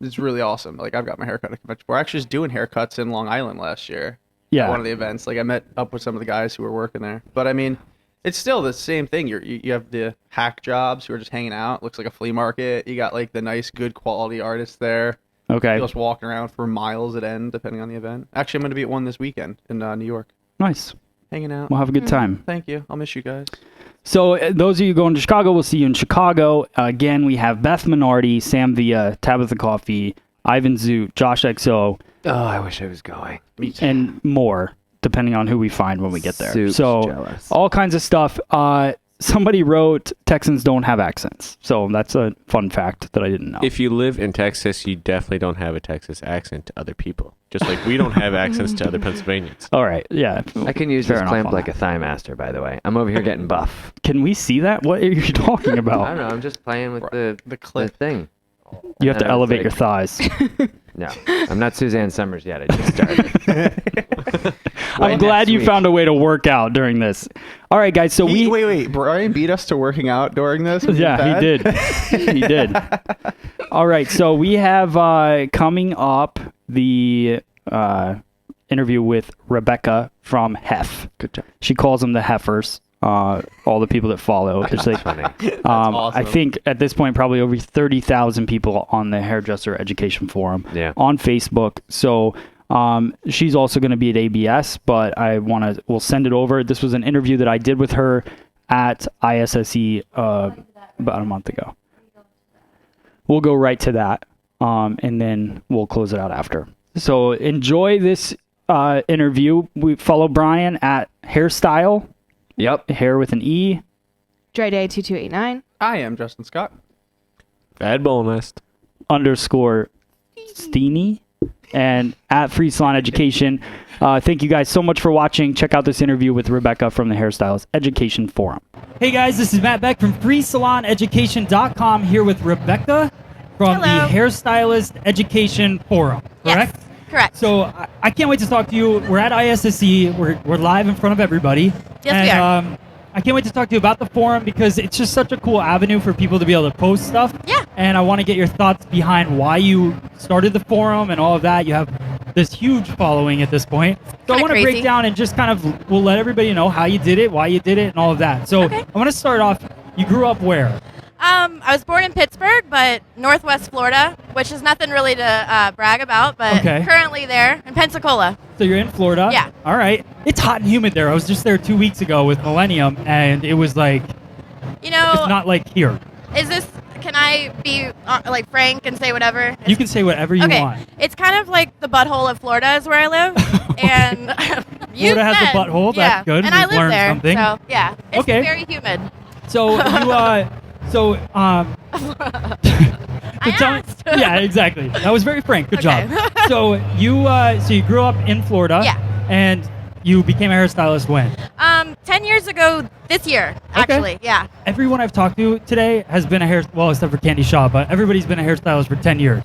F: It's really awesome. Like, I've got my haircut at a convention. We're actually just doing haircuts in Long Island last year.
D: Yeah.
F: At one of the events. Like, I met up with some of the guys who were working there. But I mean, it's still the same thing. You have the hack jobs who are just hanging out. Looks like a flea market. You got like the nice, good quality artists there.
D: Okay.
F: Just walking around for miles at end, depending on the event. Actually, I'm going to be at one this weekend in New York.
D: Nice.
F: Hanging out.
D: We'll have a good time.
F: Thank you. I'll miss you guys.
D: So those of you going to Chicago, we'll see you in Chicago. Again, we have Beth Minardi, Sam Villa, Tabitha Coffee, Ivan Zoot, Josh XO,
C: Oh, I wish I was going.
D: and more, depending on who we find when we get there.
C: Super
D: So
C: jealous.
D: all kinds of stuff. Somebody wrote Texans don't have accents. So that's a fun fact that I didn't know.
G: If you live in Texas, you definitely don't have a Texas accent to other people. Just like we don't have accents to other Pennsylvanians.
D: All right. Yeah.
C: I can use
D: Fair
C: this
D: enough
C: clamp
D: on
C: like
D: that.
C: a thigh master, by the way. I'm over here getting buff.
D: Can we see that? What are you talking
C: I
D: about?
C: don't know. I'm just playing with the
F: clip.
C: thing.
D: You have
C: And
D: to
C: I was
D: elevate
C: like-
D: your thighs.
C: No, I'm not Suzanne Summers yet. I just started.
D: I'm glad
C: next
D: you
C: week.
D: found a way to work out during this. All right, guys. So
F: Wait. Brian beat us to working out during this? Was
D: Yeah,
F: bad?
D: he did. He did. All right, so we have coming up the interview with Rebecca from H.E.F.
C: Good job.
D: She calls them the Heifers. All the people that follow. It's like,
C: Funny.
F: awesome.
D: I think at this point probably over 30,000 people on the Hairdresser Education Forum
C: Yeah.
D: on Facebook. So she's also going to be at ABS, but we'll send it over. This was an interview that I did with her at ISSE about a month ago. We'll go right to that, and then we'll close it out after. So enjoy this interview. We follow Brian at Hairstyle.
C: Yep.
D: Hair with an E.
I: Dry Day 2289.
F: I am Justin Scott.
G: Bad Bull Nest.
D: _ Steeny. And at Free Salon Education. Thank you guys so much for watching. Check out this interview with Rebecca from the Hairstylists Education Forum.
A: Hey guys, this is Matt Beck from FreeSalonEducation.com here with Rebecca from
H: Hello.
A: the Hairstylist Education Forum. Correct?
H: Yes, correct.
A: So I can't wait to talk to you. We're at ISSE. We're live in front of everybody.
H: Yes, we are.
A: I can't wait to talk to you about the forum because it's just such a cool avenue for people to be able to post stuff.
H: Yeah.
A: And I want to get your thoughts behind why you started the forum and all of that. You have this huge following at this point. So I
H: Kinda
A: want to break
H: crazy.
A: down and just kind of, we'll let everybody know how you did it, why you did it, and all of that. So
H: Okay.
A: I want to start off, you grew up where?
H: I was born in Pittsburgh, but Northwest Florida, which is nothing really to brag about, but
A: Okay.
H: currently there in Pensacola.
A: So you're in Florida?
H: Yeah.
A: All right. It's hot and humid there. I was just there 2 weeks ago with Millennium, and it was like,
H: You know,
A: it's not like here.
H: can I be like frank and say whatever?
A: You can say whatever you
H: okay.
A: want.
H: It's kind of like the butthole of Florida is where I live. And you
A: Florida has a
H: said-
A: butthole?
H: Yeah.
A: That's good.
H: And I
A: We've
H: live
A: learned
H: there.
A: something.
H: So, yeah. It's
A: Okay.
H: very humid.
A: So you,
H: I
A: tell me-
H: asked.
A: yeah, exactly. That was very frank. Good
H: Okay.
A: job. So you grew up in Florida.
H: Yeah.
A: And you became a hairstylist when?
H: 10 years ago this year, actually. Yeah.
A: Everyone I've talked to today has been except for Candy Shaw, but everybody's been a hairstylist for 10 years.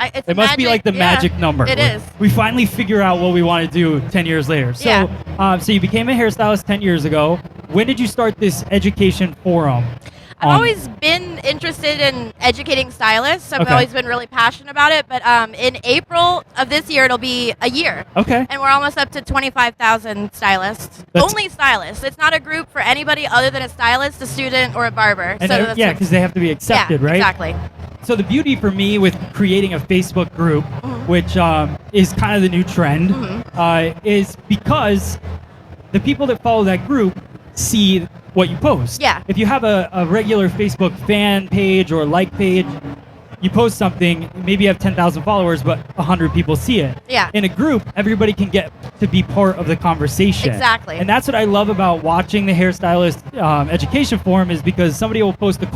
H: It's
A: It must be like the magic number.
H: It is.
A: We finally figure out what we want to do 10 years later. So,
H: Yeah.
A: so you became a hairstylist 10 years ago. When did you start this education forum?
H: I've always been interested in educating stylists. I've always been really passionate about it. But in April of this year, it'll be a year.
A: Okay.
H: And we're almost up to 25,000 stylists. Only stylists. It's not a group for anybody other than a stylist, a student, or a barber.
A: And because they have to be accepted, right?
H: Exactly.
A: So the beauty for me with creating a Facebook group, which is kind of the new trend, is because the people that follow that group see what you post.
H: Yeah.
A: If you have a regular Facebook fan page or like page, you post something, maybe you have 10,000 followers, but 100 people see it.
H: Yeah.
A: In a group, everybody can get to be part of the conversation.
H: Exactly.
A: And that's what I love about watching the Hairstylist Education Forum, is because somebody will post a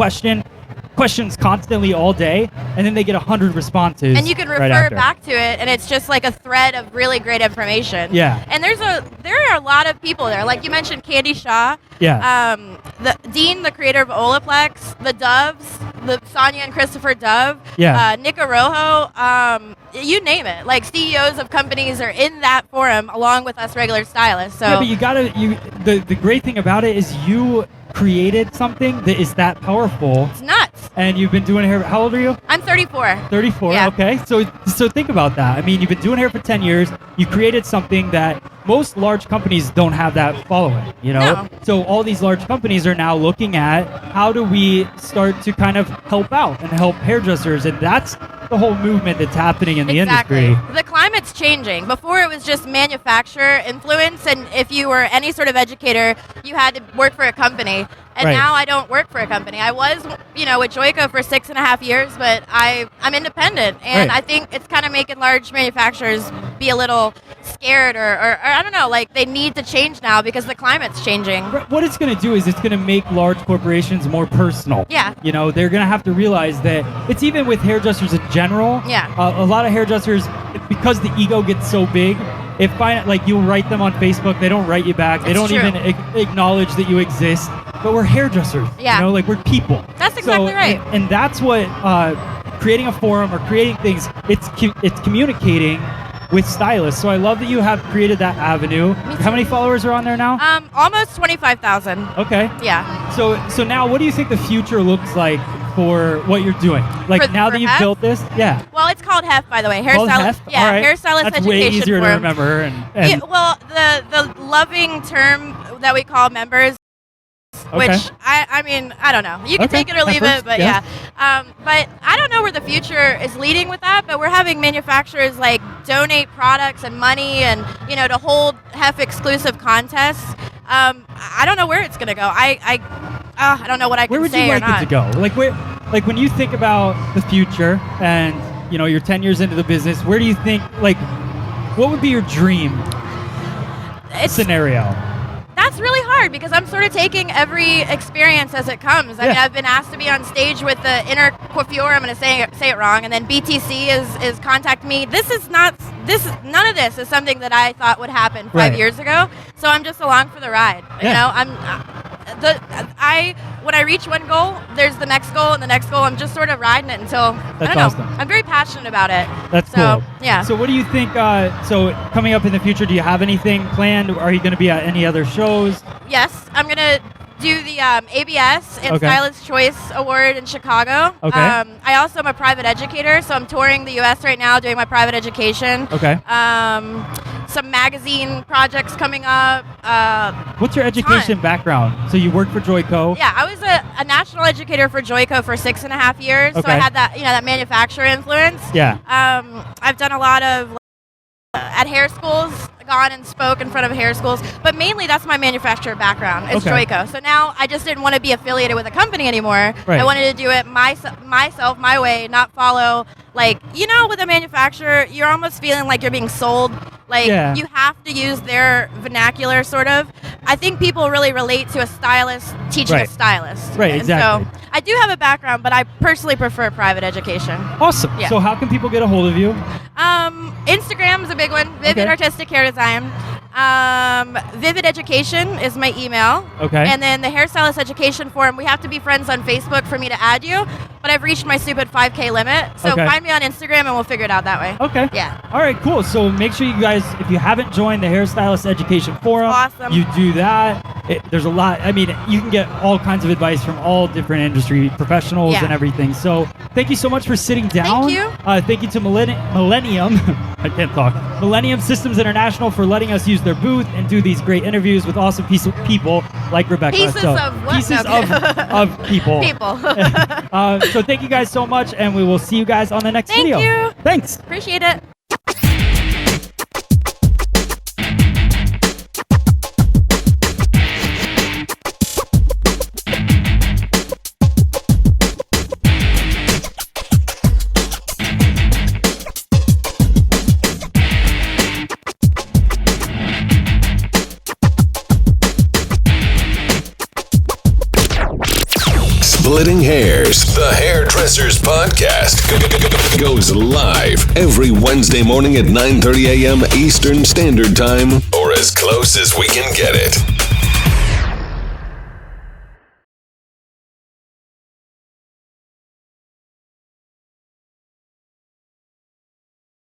A: questions constantly all day, and then they get 100 responses.
H: And you can refer
A: right
H: back to it, and it's just like a thread of really great information.
A: Yeah.
H: And there are a lot of people there. Like you mentioned, Candy Shaw.
A: Yeah.
H: The Dean, the creator of Olaplex, the Doves, the Sonia and Christopher Dove.
A: Yeah.
H: Nick Arojo. You name it. Like CEOs of companies are in that forum along with us regular stylists. So
A: Yeah, but the great thing about it is you created something that is that powerful.
H: It's nuts.
A: And you've been doing hair. How old are you?
H: I'm 34.
A: 34.
H: Yeah.
A: Okay. So think about that. I mean, you've been doing hair for 10 years. You created something that most large companies don't have that following, you know?
H: No.
A: So all these large companies are now looking at how do we start to kind of help out and help hairdressers, and that's the whole movement that's happening in the industry.
H: The climate's changing. Before it was just manufacturer influence, and if you were any sort of educator, you had to work for a company. And
A: Right.
H: now I don't work for a company. I was, with Joico for 6.5 years, but I'm independent, and
A: Right.
H: I think it's kind of making large manufacturers be a little scared, or I don't know, like they need to change now because the climate's changing.
A: What it's going to do is it's going to make large corporations more personal.
H: Yeah.
A: You know, they're going to have to realize that it's even with hairdressers in general.
H: Yeah.
A: A lot of hairdressers, because the ego gets so big, like you write them on Facebook, they don't write you back. They
H: It's
A: don't
H: true.
A: even acknowledge that you exist. But we're hairdressers.
H: Yeah.
A: You know, like we're people.
H: That's exactly right.
A: And that's what creating a forum or creating things, it's communicating with stylists. So I love that you have created that avenue. How many followers are on there now?
H: Almost 25,000.
A: Okay.
H: Yeah.
A: So now what do you think the future looks like for what you're doing? Like
H: For-
A: now
H: for
A: that you've
H: H.E.F?
A: built this? Yeah.
H: Well, it's called H.E.F, by the way.
A: Called
H: Hairstylist.
A: H.E.F?
H: Yeah,
A: All right.
H: Hairstylist
A: That's
H: Education
A: way easier to
H: Forum.
A: remember. And
H: Yeah, well, the loving term that we call members,
A: Okay.
H: which I mean, I don't know. You can
A: Okay.
H: take it or leave
A: At
H: it, but
A: first, yeah.
H: But I don't know where the future is leading with that, but we're having manufacturers like donate products and money and, to hold H.E.F exclusive contests. I don't know where it's going to go. I don't know what I can
A: where would
H: say
A: you
H: or
A: like
H: not.
A: it to go? Like when you think about the future and, you're 10 years into the business, where do you think, what would be your dream scenario?
H: That's really hard because I'm sort of taking every experience as it comes. I mean, I've been asked to be on stage with the Inner Coiffure. I'm going to say it wrong, and then BTC is contacting me. None of this is something that I thought would happen 5 years ago. So I'm just along for the ride. When I reach one goal, there's the next goal and the next goal. I'm just sort of riding it until
A: That's
H: I don't
A: awesome.
H: know. I'm very passionate about it.
A: That's
H: so,
A: cool.
H: Yeah.
A: So what do you think, so coming up in the future, do you have anything planned? Are you going to be at any other shows?
H: Yes, I'm going to do the ABS and
A: Okay.
H: Stylist Choice Award in Chicago.
A: Okay.
H: I also am a private educator, so I'm touring the U.S. right now doing my private education.
A: Okay.
H: Some magazine projects coming up.
A: What's your education background? So you work for Joico.
H: Yeah, I was a national educator for Joico for 6.5 years, so I
A: Okay.
H: had that manufacturer influence.
A: Yeah.
H: I've done a lot of at hair schools, gone and spoke in front of hair schools, but mainly that's my manufacturer background is
A: Okay.
H: Joico. So now I just didn't want to be affiliated with a company anymore.
A: Right.
H: I wanted to do it myself, my way, not follow with a manufacturer, you're almost feeling like you're being sold.
A: Yeah.
H: You have to use their vernacular, sort of. I think people really relate to a stylist teaching
A: Right.
H: a stylist.
A: Right,
H: And
A: exactly.
H: so I do have a background, but I personally prefer private education.
A: Awesome.
H: Yeah.
A: So how can people get a hold of you?
H: Instagram is a big one. Vivid
A: Okay.
H: Artistic Hair Design. Vivid Education is my email.
A: Okay.
H: And then the Hairstylist Education Forum, we have to be friends on Facebook for me to add you. but I've reached my stupid 5K limit. So
A: Okay.
H: find me on Instagram and we'll figure it out that way.
A: Okay.
H: Yeah.
A: All right, cool. So make sure you guys, if you haven't joined the Hairstylist Education Forum,
H: Awesome.
A: you do that. There's a lot. I mean, you can get all kinds of advice from all different industry professionals
H: Yeah.
A: and everything. So thank you so much for sitting down.
H: Thank you.
A: Thank you to Millennium. I can't talk. Millennium Systems International for letting us use their booth and do these great interviews with awesome people like Rebecca.
H: Pieces
A: So,
H: of what?
A: Pieces
H: No,
A: of people.
H: People.
A: So thank you guys so much, and we will see you guys on the next
H: Thank
A: video.
H: you.
A: Thanks.
H: Appreciate it.
B: Splitting Hairs, the Hairdressers Podcast, goes live every Wednesday morning at 9:30 a.m. Eastern Standard Time, or as close as we can get it.